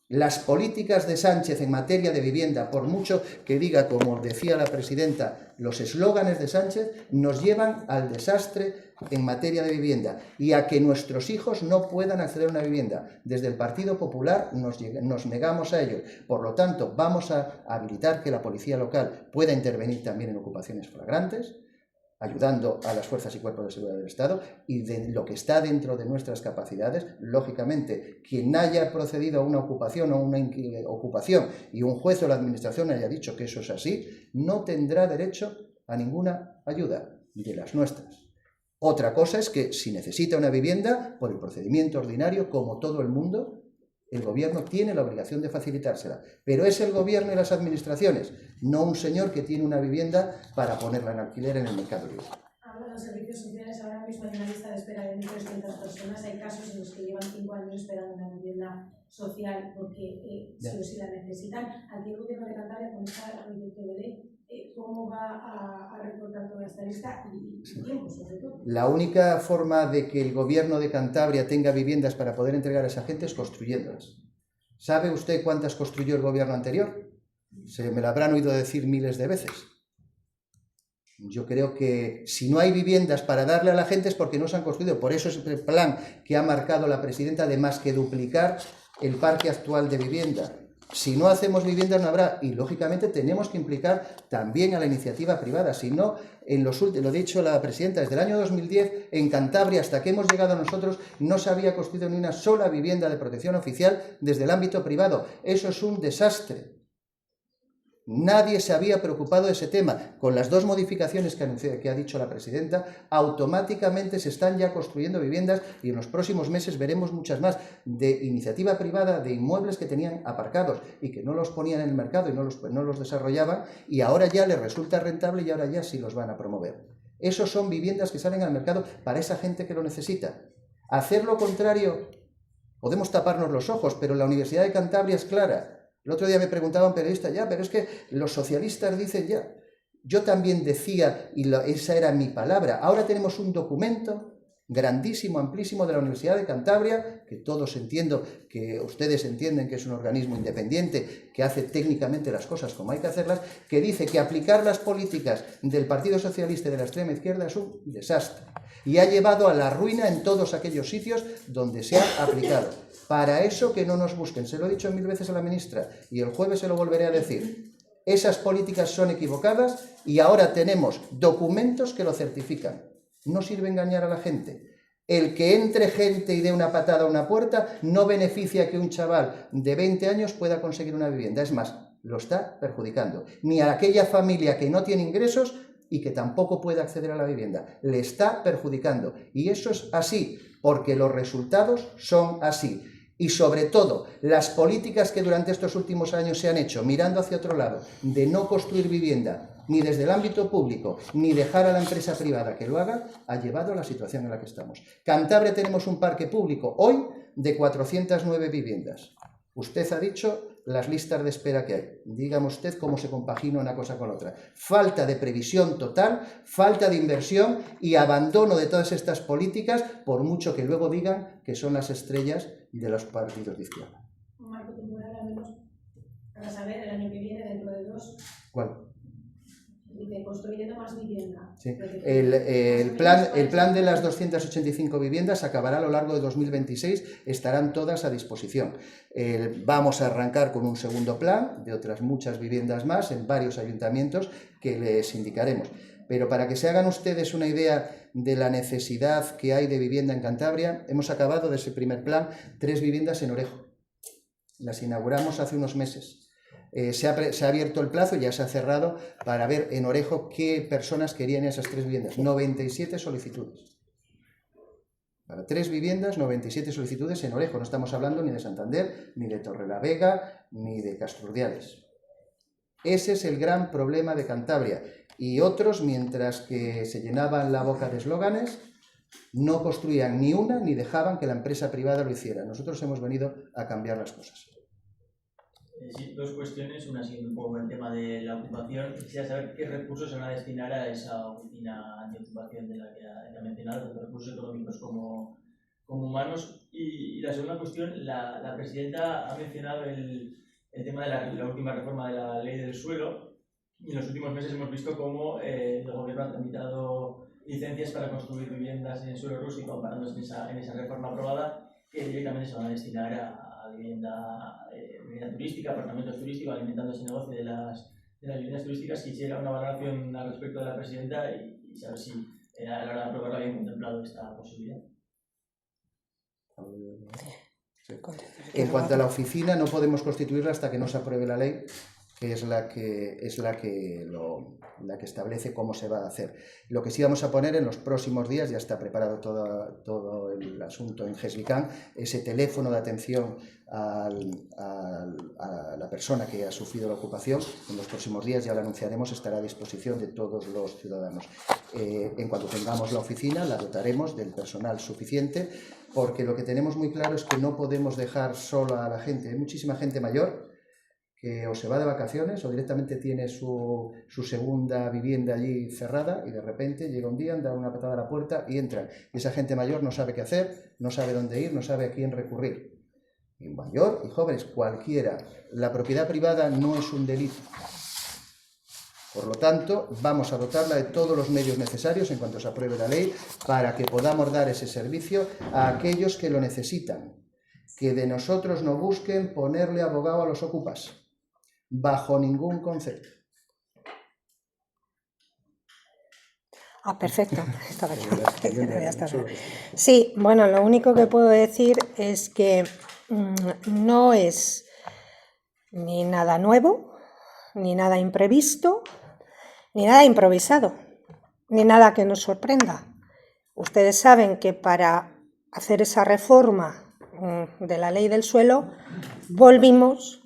Las políticas de Sánchez en materia de vivienda, por mucho que diga, como decía la presidenta, los eslóganes de Sánchez, nos llevan al desastre en materia de vivienda y a que nuestros hijos no puedan acceder a una vivienda. Desde el Partido Popular nos negamos a ello. Por lo tanto, vamos a habilitar que la policía local pueda intervenir también en ocupaciones flagrantes, ayudando a las fuerzas y cuerpos de seguridad del Estado, y de lo que está dentro de nuestras capacidades, lógicamente, quien haya procedido a una ocupación o una ocupación y un juez o la administración haya dicho que eso es así, no tendrá derecho a ninguna ayuda de las nuestras. Otra cosa es que si necesita una vivienda, por el procedimiento ordinario, como todo el mundo, el gobierno tiene la obligación de facilitársela, pero es el gobierno y las administraciones, no un señor que tiene una vivienda para ponerla en alquiler en el mercado libre. Habla de los servicios sociales, ahora mismo hay una lista de espera de 1.300 personas, hay casos en los que llevan 5 años esperando una vivienda social porque sí o sí la necesitan. Aquí el gobierno de Cantabria, con esta proyecto de ley, ¿cómo va a recortar toda esta lista y tiempo, sobre todo? La única forma de que el gobierno de Cantabria tenga viviendas para poder entregar a esa gente es construyéndolas. ¿Sabe usted cuántas construyó el gobierno anterior? Se me lo habrán oído decir miles de veces. Yo creo que si no hay viviendas para darle a la gente es porque no se han construido. Por eso es el plan que ha marcado la presidenta de más que duplicar el parque actual de vivienda. Si no hacemos viviendas no habrá, y lógicamente tenemos que implicar también a la iniciativa privada. Si no, lo ha dicho la presidenta, desde el año 2010 en Cantabria hasta que hemos llegado nosotros no se había construido ni una sola vivienda de protección oficial desde el ámbito privado. Eso es un desastre. Nadie se había preocupado de ese tema. Con las 2 modificaciones que ha dicho la presidenta, automáticamente se están ya construyendo viviendas y en los próximos meses veremos muchas más de iniciativa privada, de inmuebles que tenían aparcados y que no los ponían en el mercado y no los desarrollaban, y ahora ya les resulta rentable y ahora ya sí los van a promover. Esos son viviendas que salen al mercado para esa gente que lo necesita. Hacer lo contrario, podemos taparnos los ojos, pero la Universidad de Cantabria es clara. El otro día me preguntaba un periodista, pero es que los socialistas dicen ya. Yo también decía, y esa era mi palabra, ahora tenemos un documento grandísimo, amplísimo de la Universidad de Cantabria, que todos entiendo, que ustedes entienden que es un organismo independiente, que hace técnicamente las cosas como hay que hacerlas, que dice que aplicar las políticas del Partido Socialista y de la extrema izquierda es un desastre. Y ha llevado a la ruina en todos aquellos sitios donde se ha aplicado. Para eso que no nos busquen, se lo he dicho 1000 veces a la ministra, y el jueves se lo volveré a decir. Esas políticas son equivocadas y ahora tenemos documentos que lo certifican. No sirve engañar a la gente. El que entre gente y dé una patada a una puerta no beneficia a que un chaval de 20 años pueda conseguir una vivienda. Es más, lo está perjudicando. Ni a aquella familia que no tiene ingresos y que tampoco puede acceder a la vivienda. Le está perjudicando. Y eso es así, porque los resultados son así. Y sobre todo, las políticas que durante estos últimos años se han hecho, mirando hacia otro lado, de no construir vivienda, ni desde el ámbito público, ni dejar a la empresa privada que lo haga, ha llevado a la situación en la que estamos. Cantabria tenemos un parque público hoy de 409 viviendas. Usted ha dicho las listas de espera que hay. Dígame usted cómo se compagina una cosa con otra. Falta de previsión total, falta de inversión y abandono de todas estas políticas, por mucho que luego digan que son las estrellas de los partidos de izquierda. Marco temporal, al menos, para saber el año que viene, dentro de 2. ¿Cuál? Dice, construyendo más vivienda. Sí. El plan de las 285 viviendas acabará a lo largo de 2026, estarán todas a disposición. Vamos a arrancar con un segundo plan de otras muchas viviendas más en varios ayuntamientos que les indicaremos. Pero para que se hagan ustedes una idea de la necesidad que hay de vivienda en Cantabria, hemos acabado de ese primer plan 3 viviendas en Orejo. Las inauguramos hace unos meses. Se ha abierto el plazo, ya se ha cerrado, para ver en Orejo qué personas querían esas 3 viviendas. 97 solicitudes. Para 3 viviendas, 97 solicitudes en Orejo. No estamos hablando ni de Santander, ni de Torrelavega, ni de Castrurdiales. Ese es el gran problema de Cantabria. Y otros, mientras que se llenaban la boca de eslóganes, no construían ni una ni dejaban que la empresa privada lo hiciera. Nosotros hemos venido a cambiar las cosas. Sí, 2 cuestiones. Una siguiendo un poco el tema de la ocupación. Quisiera saber qué recursos se van a destinar a esa oficina antiocupación de la que ha mencionado, tanto recursos económicos como humanos. Y la segunda cuestión, la presidenta ha mencionado el tema de la última reforma de la ley del suelo. Y en los últimos meses hemos visto cómo el gobierno ha tramitado licencias para construir viviendas en suelo rústico, amparándose en esa reforma aprobada, que directamente se van a destinar a vivienda turística, apartamentos turísticos, alimentando ese negocio de las viviendas turísticas. Quisiera una valoración al respecto de la presidenta y saber si a la hora de aprobarla habían contemplado esta posibilidad. En cuanto a la oficina, no podemos constituirla hasta que no se apruebe la ley, que es la que establece cómo se va a hacer. Lo que sí vamos a poner en los próximos días, ya está preparado todo el asunto en GESBICAN, ese teléfono de atención a la persona que ha sufrido la ocupación. En los próximos días, ya lo anunciaremos, estará a disposición de todos los ciudadanos. En cuanto tengamos la oficina, la dotaremos del personal suficiente, porque lo que tenemos muy claro es que no podemos dejar sola a la gente. Hay muchísima gente mayor que o se va de vacaciones o directamente tiene su segunda vivienda allí cerrada y de repente llega un día, dan una patada a la puerta y entran. Y esa gente mayor no sabe qué hacer, no sabe dónde ir, no sabe a quién recurrir. Y mayor y jóvenes, cualquiera. La propiedad privada no es un delito. Por lo tanto, vamos a dotarla de todos los medios necesarios en cuanto se apruebe la ley para que podamos dar ese servicio a aquellos que lo necesitan. Que de nosotros no busquen ponerle abogado a los ocupas. Bajo ningún concepto. Perfecto. Estaba claro. Sí, bueno, lo único que puedo decir es que no es ni nada nuevo, ni nada imprevisto, ni nada improvisado, ni nada que nos sorprenda. Ustedes saben que para hacer esa reforma de la ley del suelo volvimos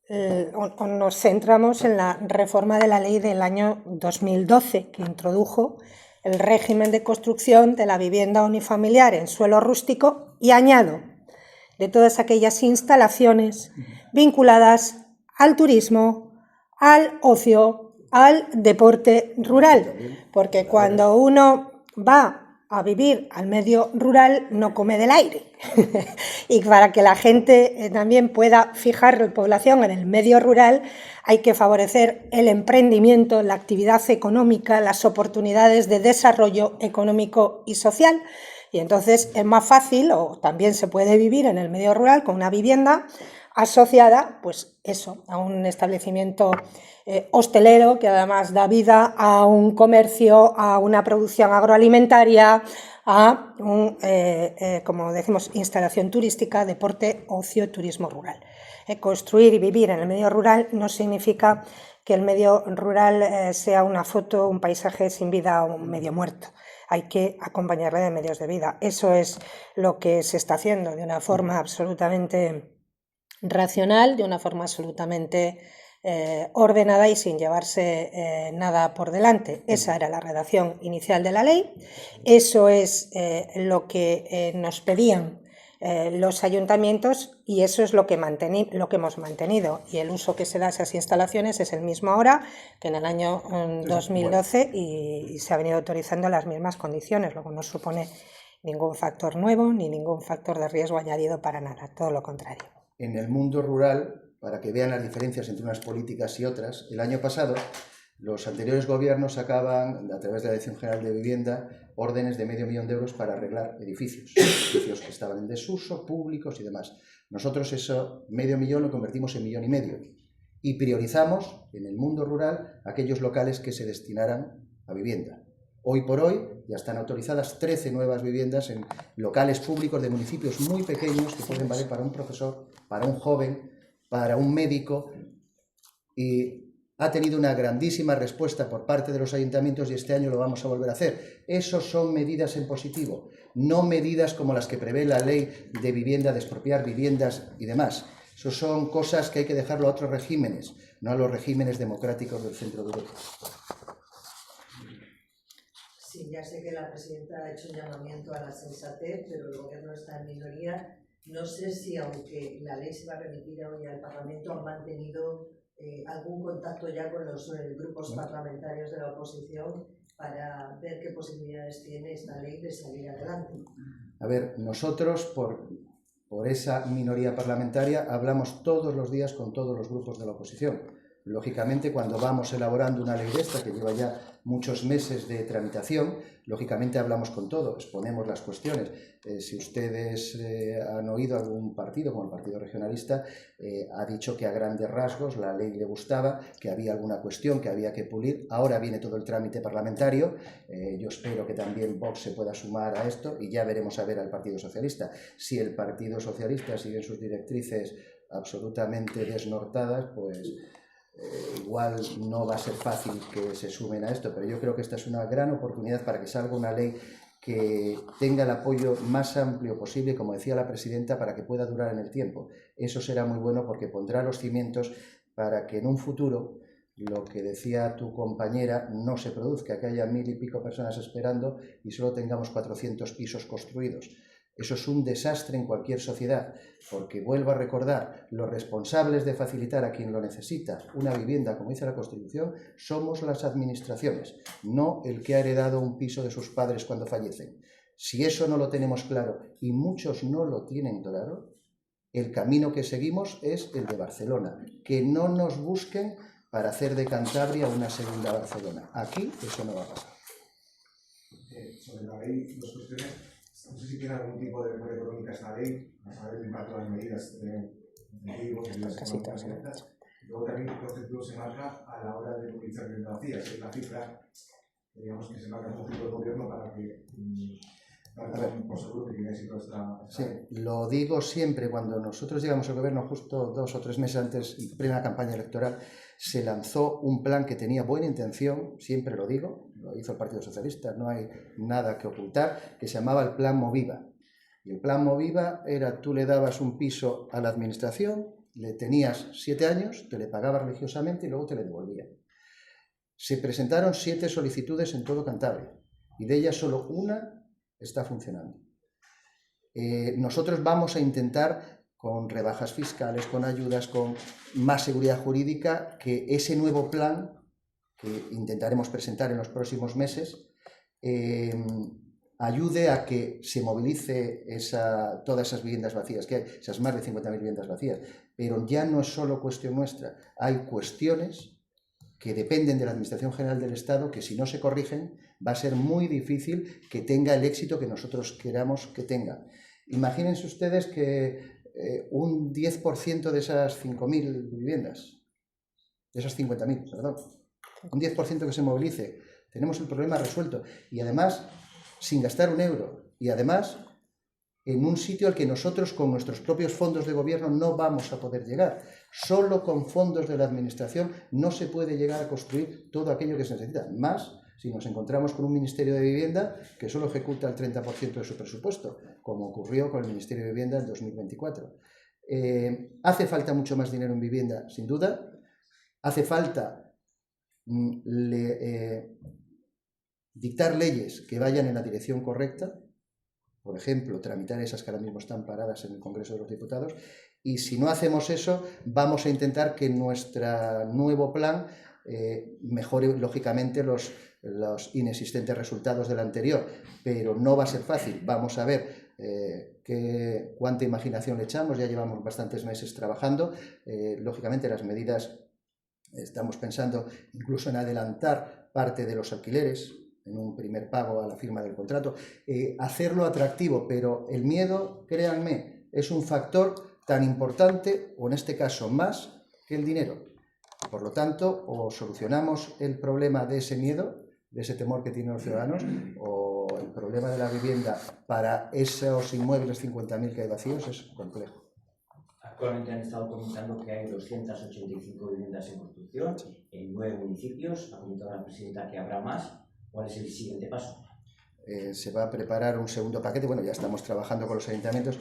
nos centramos en la reforma de la ley del año 2012, que introdujo el régimen de construcción de la vivienda unifamiliar en suelo rústico y añado de todas aquellas instalaciones vinculadas al turismo, al ocio, al deporte rural, porque cuando uno va a vivir al medio rural no come del aire y para que la gente también pueda fijar población en el medio rural hay que favorecer el emprendimiento, la actividad económica, las oportunidades de desarrollo económico y social. Y entonces es más fácil, o también se puede vivir en el medio rural con una vivienda asociada, pues eso, a un establecimiento hostelero que además da vida a un comercio, a una producción agroalimentaria, a como decimos, instalación turística, deporte, ocio, turismo rural. Construir y vivir en el medio rural no significa que el medio rural sea una foto, un paisaje sin vida o un medio muerto. Hay que acompañarle de medios de vida. Eso es lo que se está haciendo de una forma absolutamente racional, de una forma absolutamente ordenada y sin llevarse nada por delante. Esa era la redacción inicial de la ley. Eso es lo que nos pedían los ayuntamientos y eso es lo que hemos mantenido, y el uso que se da a esas instalaciones es el mismo ahora que en el año 2012 y se ha venido autorizando en las mismas condiciones, luego no supone ningún factor nuevo ni ningún factor de riesgo añadido para nada, todo lo contrario. En el mundo rural, para que vean las diferencias entre unas políticas y otras, el año pasado los anteriores gobiernos sacaban, a través de la Dirección General de Vivienda, órdenes de $500.000 de euros para arreglar edificios que estaban en desuso, públicos y demás. Nosotros eso $500.000 lo convertimos en $1,5 millones y priorizamos en el mundo rural aquellos locales que se destinaran a vivienda. Hoy por hoy ya están autorizadas 13 nuevas viviendas en locales públicos de municipios muy pequeños que pueden valer para un profesor, para un joven, para un médico, y ha tenido una grandísima respuesta por parte de los ayuntamientos y este año lo vamos a volver a hacer. Esos son medidas en positivo, no medidas como las que prevé la ley de vivienda, de expropiar viviendas y demás. Eso son cosas que hay que dejarlo a otros regímenes, no a los regímenes democráticos del centro de Europa. Sí, ya sé que la presidenta ha hecho un llamamiento a la sensatez, pero el gobierno está en minoría. No sé si, aunque la ley se va a remitir hoy al Parlamento, han mantenido algún contacto ya con los grupos parlamentarios de la oposición para ver qué posibilidades tiene esta ley de salir adelante. A ver, nosotros, por esa minoría parlamentaria, hablamos todos los días con todos los grupos de la oposición. Lógicamente, cuando vamos elaborando una ley de esta, que lleva ya muchos meses de tramitación, lógicamente hablamos con todos, exponemos las cuestiones. Si ustedes han oído algún partido, como el Partido Regionalista, ha dicho que a grandes rasgos la ley le gustaba, que había alguna cuestión que había que pulir. Ahora viene todo el trámite parlamentario. Yo espero que también Vox se pueda sumar a esto y ya veremos a ver al Partido Socialista. Si el Partido Socialista sigue sus directrices absolutamente desnortadas, pues igual no va a ser fácil que se sumen a esto, pero yo creo que esta es una gran oportunidad para que salga una ley que tenga el apoyo más amplio posible, como decía la presidenta, para que pueda durar en el tiempo. Eso será muy bueno porque pondrá los cimientos para que en un futuro, lo que decía tu compañera, no se produzca, que haya 1.000 y pico personas esperando y solo tengamos 400 pisos construidos. Eso es un desastre en cualquier sociedad, porque vuelvo a recordar, los responsables de facilitar a quien lo necesita una vivienda, como dice la Constitución, somos las administraciones, no el que ha heredado un piso de sus padres cuando fallecen. Si eso no lo tenemos claro, y muchos no lo tienen claro, el camino que seguimos es el de Barcelona. Que no nos busquen para hacer de Cantabria una segunda Barcelona. Aquí eso no va a pasar. Sobre la ley, dos cuestiones. No sé si tiene algún tipo de memoria económica esta ley, a saber el impacto de las medidas que tienen incentivos, medidas. Luego también qué objetivo se marca a la hora de utilizar vivienda vacía, si es la cifra, digamos, que se marca como objetivo del gobierno para que por seguro que tiene éxito esta sí, lo digo siempre, cuando nosotros llegamos al gobierno, justo 2 o 3 meses antes de la primera campaña electoral, se lanzó un plan que tenía buena intención, siempre lo digo, lo hizo el Partido Socialista, no hay nada que ocultar, que se llamaba el Plan Moviva. Y el Plan Moviva era, tú le dabas un piso a la administración, le tenías 7 años, te le pagabas religiosamente y luego te le devolvían. Se presentaron 7 solicitudes en todo Cantabria y de ellas solo una está funcionando. Nosotros vamos a intentar, con rebajas fiscales, con ayudas, con más seguridad jurídica, que ese nuevo plan que intentaremos presentar en los próximos meses, ayude a que se movilice todas esas viviendas vacías que hay, esas más de 50.000 viviendas vacías. Pero ya no es solo cuestión nuestra, hay cuestiones que dependen de la Administración General del Estado que si no se corrigen va a ser muy difícil que tenga el éxito que nosotros queramos que tenga. Imagínense ustedes que un 10% de esas 5.000 viviendas, de esas 50.000, perdón, un 10% que se movilice, tenemos el problema resuelto y además sin gastar un euro y además en un sitio al que nosotros con nuestros propios fondos de gobierno no vamos a poder llegar. Solo con fondos de la Administración no se puede llegar a construir todo aquello que se necesita. Más si nos encontramos con un Ministerio de Vivienda que solo ejecuta el 30% de su presupuesto, como ocurrió con el Ministerio de Vivienda en 2024. Hace falta mucho más dinero en vivienda, sin duda. Hace falta dictar leyes que vayan en la dirección correcta. Por ejemplo, tramitar esas que ahora mismo están paradas en el Congreso de los Diputados, y si no hacemos eso, vamos a intentar que nuestro nuevo plan mejore, lógicamente, los inexistentes resultados del anterior, pero no va a ser fácil. Vamos a ver cuánta imaginación le echamos, ya llevamos bastantes meses trabajando. Lógicamente, las medidas, estamos pensando incluso en adelantar parte de los alquileres, en un primer pago a la firma del contrato, hacerlo atractivo, pero el miedo, créanme, es un factor tan importante, o en este caso más, que el dinero. Por lo tanto, o solucionamos el problema de ese miedo, de ese temor que tienen los ciudadanos, o el problema de la vivienda para esos inmuebles 50.000 que hay vacíos es complejo. Actualmente han estado comentando que hay 285 viviendas en construcción en 9 municipios. Ha comentado la presidenta que habrá más. ¿Cuál es el siguiente paso? Se va a preparar un segundo paquete. Bueno, ya estamos trabajando con los ayuntamientos.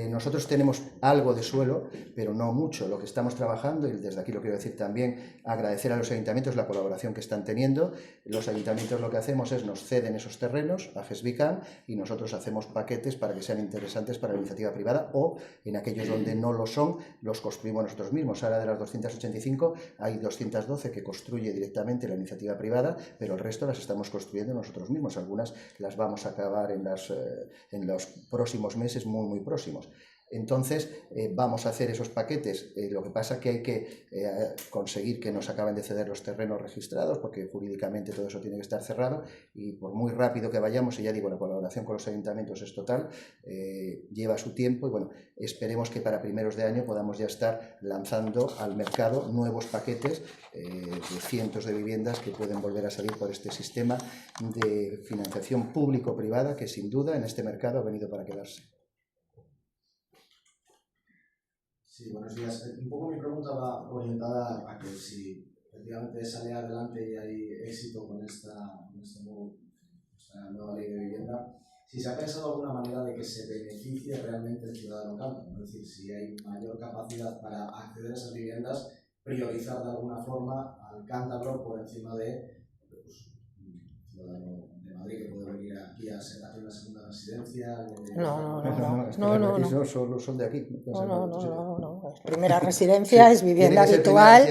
Nosotros tenemos algo de suelo, pero no mucho. Lo que estamos trabajando, y desde aquí lo quiero decir también, agradecer a los ayuntamientos la colaboración que están teniendo. Los ayuntamientos lo que hacemos es nos ceden esos terrenos a GESBICAN y nosotros hacemos paquetes para que sean interesantes para la iniciativa privada, o en aquellos donde no lo son, los construimos nosotros mismos. Ahora de las 285 hay 212 que construye directamente la iniciativa privada, pero el resto las estamos construyendo nosotros mismos. Algunas las vamos a acabar en los próximos meses, muy próximos. Entonces, vamos a hacer esos paquetes. Lo que pasa es que hay que conseguir que nos acaben de ceder los terrenos registrados, porque jurídicamente todo eso tiene que estar cerrado, y por muy rápido que vayamos, y ya digo, la colaboración con los ayuntamientos es total, lleva su tiempo, y bueno, esperemos que para primeros de año podamos ya estar lanzando al mercado nuevos paquetes de cientos de viviendas que pueden volver a salir por este sistema de financiación público-privada que sin duda en este mercado ha venido para quedarse. Sí, buenos días. Un poco mi pregunta va orientada a que si efectivamente sale adelante y hay éxito con esta nueva ley de vivienda, si se ha pensado alguna manera de que se beneficie realmente el ciudadano cántabro, es decir, si hay mayor capacidad para acceder a esas viviendas, priorizar de alguna forma al cántabro por encima de un ciudadano de Madrid que puede venir aquí a hacer una segunda residencia. No, solo son de aquí. No. Primera residencia es vivienda habitual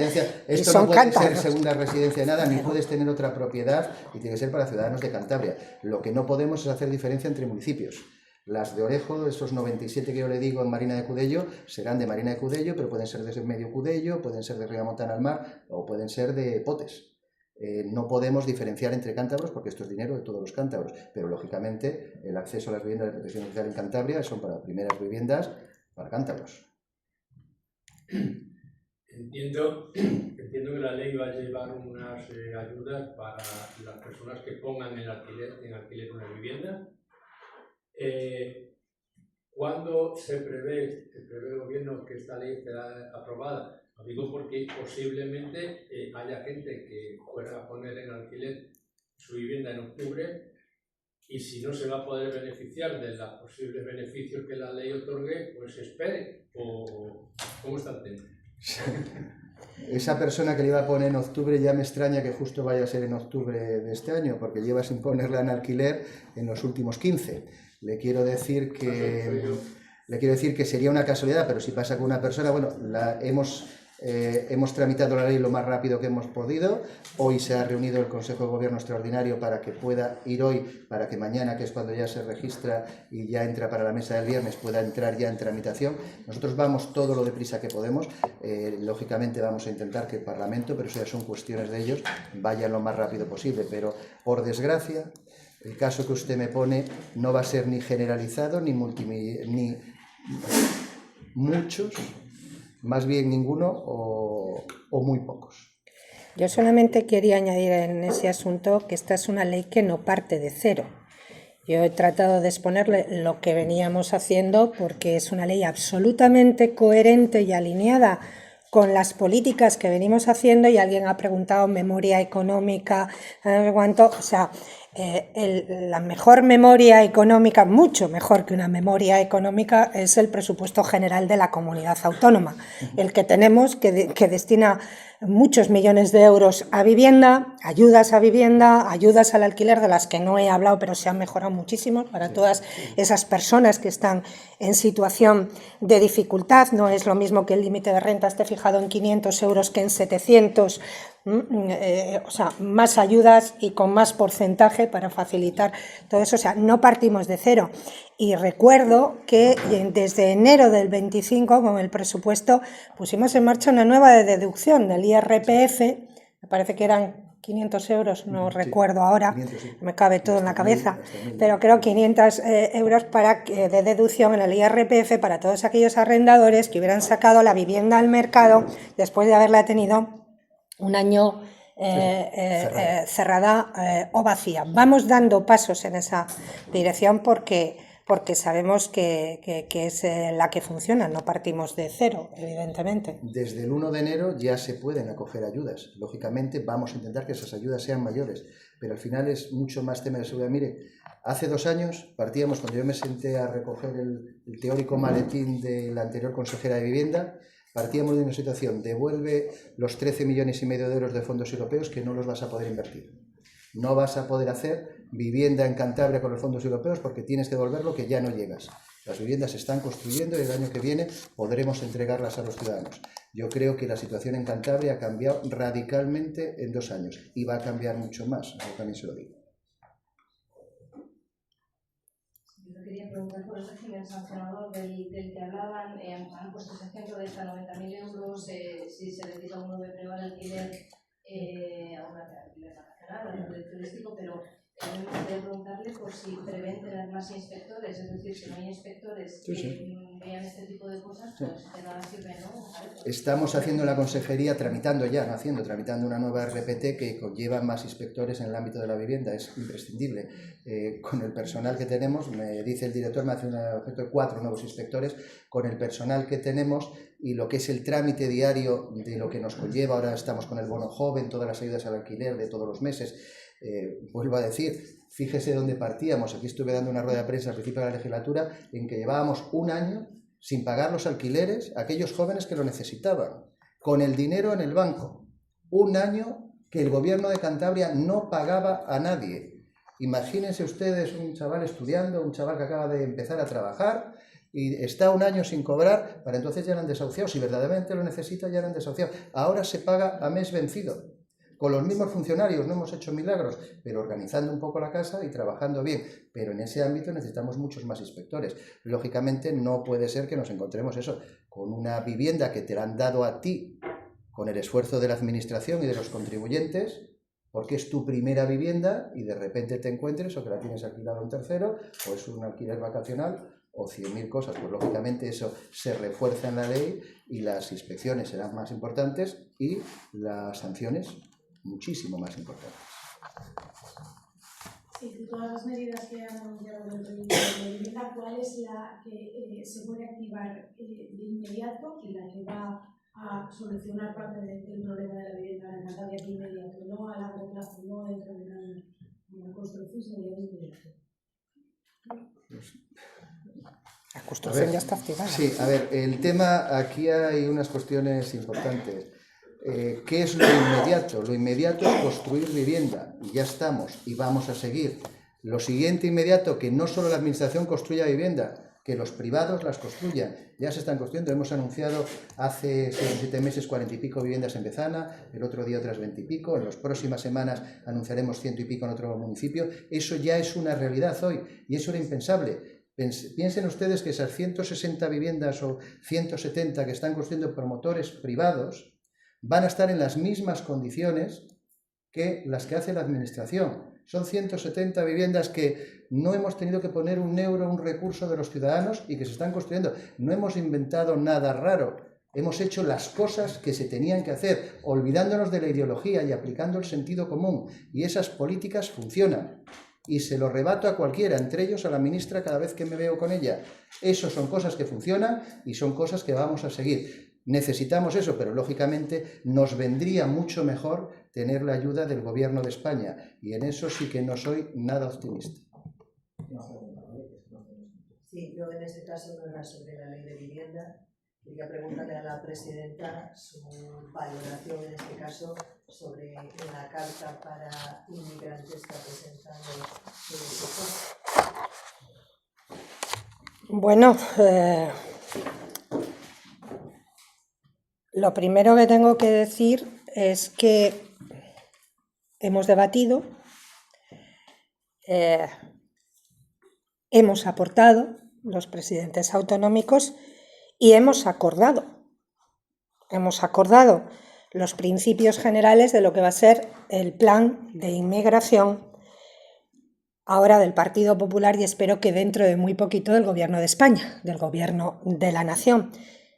y son cántabros. Esto no puede ser segunda residencia de nada, ni puedes tener otra propiedad, y tiene que ser para ciudadanos de Cantabria. Lo que no podemos es hacer diferencia entre municipios. Las de Orejo, esos 97 que yo le digo en Marina de Cudello, serán de Marina de Cudello, pero pueden ser de Medio Cudello, pueden ser de Riamontana al Mar, o pueden ser de Potes. No podemos diferenciar entre cántabros porque esto es dinero de todos los cántabros, pero lógicamente el acceso a las viviendas de protección oficial en Cantabria son para primeras viviendas para cántabros. Entiendo que la ley va a llevar unas ayudas para las personas que pongan en alquiler una vivienda. ¿Cuándo se prevé el gobierno que esta ley será aprobada? Lo digo porque posiblemente haya gente que fuera a poner en alquiler su vivienda en octubre, y si no se va a poder beneficiar de los posibles beneficios que la ley otorgue, pues espere. ¿O cómo está el tema? Esa persona que le iba a poner en octubre, ya me extraña que justo vaya a ser en octubre de este año, porque lleva sin ponerla en alquiler en los últimos 15. Le quiero decir que sería una casualidad, pero si pasa con una persona, bueno, hemos hemos tramitado la ley lo más rápido que hemos podido. Hoy se ha reunido el Consejo de Gobierno extraordinario para que pueda ir hoy, para que mañana, que es cuando ya se registra y ya entra para la mesa del viernes, pueda entrar ya en tramitación. Nosotros vamos todo lo deprisa que podemos. Lógicamente vamos a intentar que el Parlamento, pero eso ya son cuestiones de ellos, vaya lo más rápido posible. Pero, por desgracia, el caso que usted me pone no va a ser ni generalizado ni muchos, más bien ninguno o muy pocos. Yo solamente quería añadir en ese asunto que esta es una ley que no parte de cero. Yo he tratado de exponerle lo que veníamos haciendo porque es una ley absolutamente coherente y alineada con las políticas que venimos haciendo, y alguien ha preguntado memoria económica, ¿cuánto? O sea, la mejor memoria económica, mucho mejor que una memoria económica, es el presupuesto general de la comunidad autónoma, el que tenemos, que destina muchos millones de euros a vivienda, ayudas al alquiler, de las que no he hablado, pero se han mejorado muchísimo para todas esas personas que están en situación de dificultad. No es lo mismo que el límite de renta esté fijado en 500 euros que en 700, o sea, más ayudas y con más porcentaje para facilitar todo eso. O sea, no partimos de cero. Y recuerdo que desde enero del 25, con el presupuesto, pusimos en marcha una nueva deducción del IRPF, me parece que eran 500 euros, no recuerdo ahora, 500, sí. Me cabe todo en la cabeza, pero creo 500 euros de deducción en el IRPF para todos aquellos arrendadores que hubieran sacado la vivienda al mercado después de haberla tenido un año cerrada o vacía. Vamos dando pasos en esa dirección porque sabemos que es la que funciona, no partimos de cero, evidentemente. Desde el 1 de enero ya se pueden acoger ayudas. Lógicamente vamos a intentar que esas ayudas sean mayores, pero al final es mucho más tema de seguridad. Mire, hace 2 años partíamos, cuando yo me senté a recoger el teórico maletín de la anterior consejera de Vivienda, partíamos de una situación: devuelve los 13,5 millones de euros de fondos europeos que no los vas a poder invertir. No vas a poder hacer vivienda en Cantabria con los fondos europeos porque tienes que devolverlo, que ya no llegas. Las viviendas se están construyendo y el año que viene podremos entregarlas a los ciudadanos. Yo creo que la situación en Cantabria ha cambiado radicalmente en 2 años y va a cambiar mucho más, yo también se lo digo. Yo quería preguntar por el régimen sancionador del que hablaban. Han puesto ese ejemplo de hasta 90.000 euros si se le quita uno de prueba de alquiler a una alquiler vacacional, a un turístico, pero me gustaría preguntarle por si prevén tener más inspectores, es decir, si no hay inspectores que vean este tipo de cosas, pues que nada sirve, ¿no? Estamos haciendo la consejería, tramitando una nueva RPT que conlleva más inspectores en el ámbito de la vivienda. Es imprescindible. Con el personal que tenemos, me dice el director, me hace un objeto de 4 nuevos inspectores, con el personal que tenemos y lo que es el trámite diario de lo que nos conlleva. Ahora estamos con el bono joven, todas las ayudas al alquiler de todos los meses. Vuelvo a decir, fíjese dónde partíamos. Aquí estuve dando una rueda de prensa al principio de la legislatura en que llevábamos 1 año sin pagar los alquileres a aquellos jóvenes que lo necesitaban, con el dinero en el banco. 1 año que el gobierno de Cantabria no pagaba a nadie. Imagínense ustedes un chaval estudiando, un chaval que acaba de empezar a trabajar y está 1 año sin cobrar. Para entonces ya eran desahuciados. Si verdaderamente lo necesita, ya eran desahuciados. Ahora se paga a mes vencido. Con los mismos funcionarios no hemos hecho milagros, pero organizando un poco la casa y trabajando bien. Pero en ese ámbito necesitamos muchos más inspectores. Lógicamente no puede ser que nos encontremos eso, con una vivienda que te la han dado a ti, con el esfuerzo de la administración y de los contribuyentes, porque es tu primera vivienda y de repente te encuentres o que la tienes alquilada a un tercero, o es un alquiler vacacional, o 100.000 cosas. Pues lógicamente eso se refuerza en la ley y las inspecciones serán más importantes y las sanciones muchísimo más importantes. Sí, de todas las medidas que han anunciado dentro de la vivienda, ¿cuál es la que se puede activar de inmediato y la que va a solucionar parte del problema de la vivienda en Cantabria de inmediato, no a largo plazo, no dentro de una construcción, sino de inmediato? La construcción ya está activada. Sí, a ver, el tema, aquí hay unas cuestiones importantes. ¿Qué es lo inmediato? Lo inmediato es construir vivienda, y ya estamos, y vamos a seguir. Lo siguiente inmediato, que no solo la administración construya vivienda, que los privados las construyan. Ya se están construyendo, hemos anunciado hace 6 o 7 meses 40 y pico viviendas en Bezana, el otro día otras 20 y pico, en las próximas semanas anunciaremos 100 y pico en otro municipio. Eso ya es una realidad hoy y eso era impensable. Piensen ustedes que esas 160 viviendas o 170 que están construyendo promotores privados van a estar en las mismas condiciones que las que hace la Administración. Son 170 viviendas que no hemos tenido que poner un euro, un recurso de los ciudadanos y que se están construyendo. No hemos inventado nada raro. Hemos hecho las cosas que se tenían que hacer, olvidándonos de la ideología y aplicando el sentido común. Y esas políticas funcionan. Y se lo rebato a cualquiera, entre ellos a la ministra cada vez que me veo con ella. Eso son cosas que funcionan y son cosas que vamos a seguir. Necesitamos eso, pero lógicamente nos vendría mucho mejor tener la ayuda del Gobierno de España y en eso sí que no soy nada optimista. Sí, yo en este caso no era sobre la ley de vivienda. Quería preguntarle a la presidenta su valoración en este caso sobre la carta para inmigrantes que ha presentado el sector. Bueno, lo primero que tengo que decir es que hemos debatido, hemos aportado los presidentes autonómicos y hemos acordado los principios generales de lo que va a ser el plan de inmigración ahora del Partido Popular y espero que dentro de muy poquito del Gobierno de España, del Gobierno de la Nación.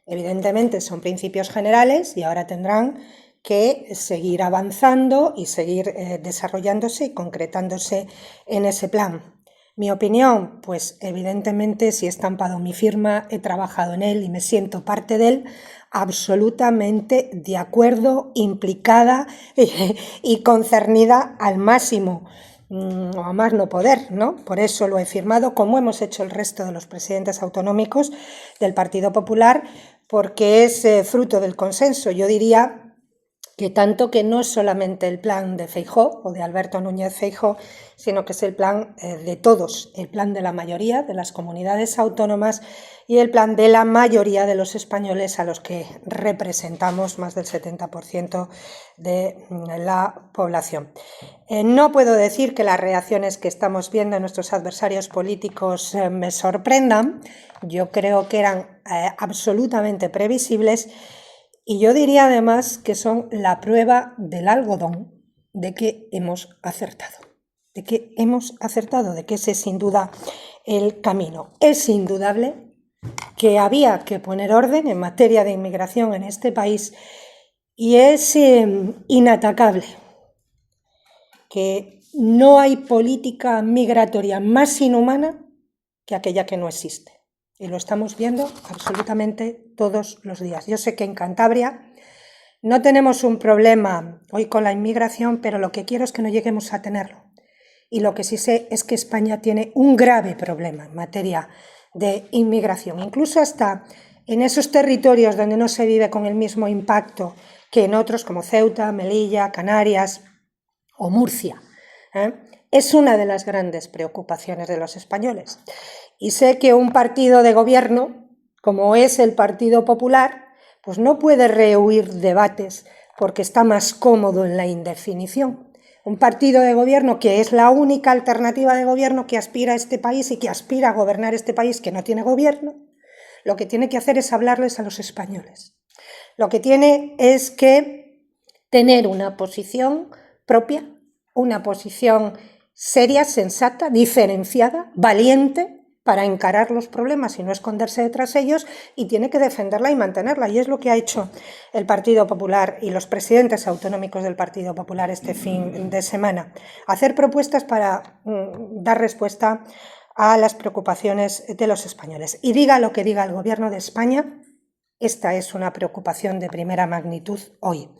Evidentemente son principios generales y ahora tendrán que seguir avanzando y seguir desarrollándose y concretándose en ese plan. Mi opinión, pues evidentemente si he estampado mi firma, he trabajado en él y me siento parte de él, absolutamente de acuerdo, implicada y concernida al máximo, o a más no poder, ¿no? Por eso lo he firmado, como hemos hecho el resto de los presidentes autonómicos del Partido Popular, porque es fruto del consenso. Yo diría que tanto que no es solamente el plan de Feijóo o de Alberto Núñez Feijóo, sino que es el plan de todos, el plan de la mayoría de las comunidades autónomas y el plan de la mayoría de los españoles a los que representamos más del 70% de la población. No puedo decir que las reacciones que estamos viendo en nuestros adversarios políticos me sorprendan, yo creo que eran absolutamente previsibles. Y yo diría además que son la prueba del algodón de que hemos acertado, de que ese es sin duda el camino. Es indudable que había que poner orden en materia de inmigración en este país y es inatacable que no hay política migratoria más inhumana que aquella que no existe. Y lo estamos viendo absolutamente todos los días. Yo sé que en Cantabria no tenemos un problema hoy con la inmigración, pero lo que quiero es que no lleguemos a tenerlo. Y lo que sí sé es que España tiene un grave problema en materia de inmigración. Incluso hasta en esos territorios donde no se vive con el mismo impacto que en otros como Ceuta, Melilla, Canarias o Murcia. Es una de las grandes preocupaciones de los españoles. Y sé que un partido de gobierno, como es el Partido Popular, pues no puede rehuir debates porque está más cómodo en la indefinición. Un partido de gobierno que es la única alternativa de gobierno que aspira a este país y que aspira a gobernar este país que no tiene gobierno, lo que tiene que hacer es hablarles a los españoles. Lo que tiene es que tener una posición propia, una posición seria, sensata, diferenciada, valiente, para encarar los problemas y no esconderse detrás de ellos, y tiene que defenderla y mantenerla. Y es lo que ha hecho el Partido Popular y los presidentes autonómicos del Partido Popular este fin de semana. Hacer propuestas para dar respuesta a las preocupaciones de los españoles. Y diga lo que diga el Gobierno de España, esta es una preocupación de primera magnitud hoy.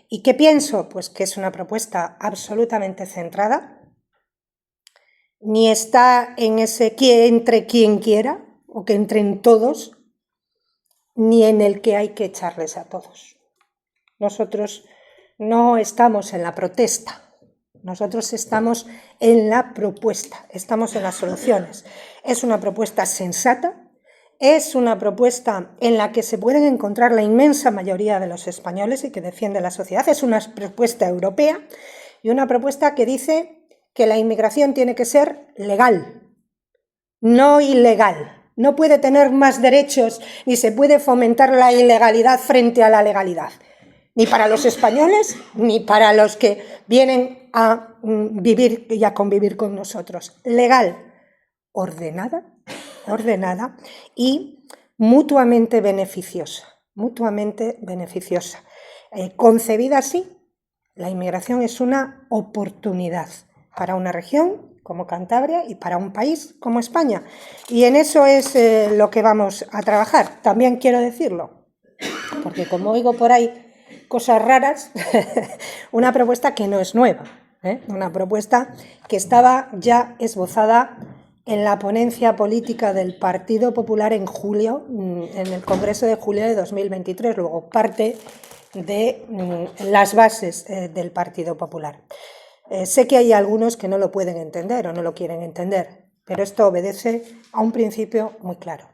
¿Y qué pienso? Pues que es una propuesta absolutamente centrada, ni está en ese que entre quien quiera o que entren todos, ni en el que hay que echarles a todos. Nosotros no estamos en la protesta, nosotros estamos en la propuesta, estamos en las soluciones. Es una propuesta sensata es una propuesta en la que se pueden encontrar la inmensa mayoría de los españoles y que defiende la sociedad. Es una propuesta europea y una propuesta que dice que la inmigración tiene que ser legal, no ilegal. No puede tener más derechos ni se puede fomentar la ilegalidad frente a la legalidad. Ni para los españoles, ni para los que vienen a vivir y a convivir con nosotros. Legal, ordenada y mutuamente beneficiosa. Concebida así, la inmigración es una oportunidad para una región como Cantabria y para un país como España. Y en eso es lo que vamos a trabajar. También quiero decirlo, porque como oigo por ahí cosas raras, una propuesta que no es nueva, una propuesta que estaba ya esbozada en la ponencia política del Partido Popular en julio, en el Congreso de julio de 2023, luego parte de las bases del Partido Popular. Sé que hay algunos que no lo pueden entender o no lo quieren entender, pero esto obedece a un principio muy claro.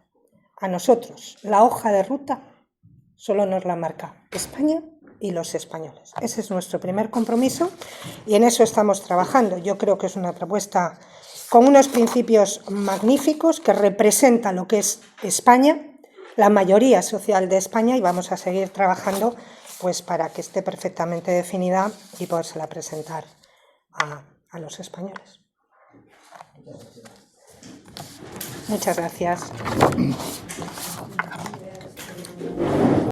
A nosotros, la hoja de ruta solo nos la marca España y los españoles. Ese es nuestro primer compromiso y en eso estamos trabajando. Yo creo que es una propuesta con unos principios magníficos que representa lo que es España, la mayoría social de España, y vamos a seguir trabajando pues para que esté perfectamente definida y podérsela presentar a los españoles. Muchas gracias.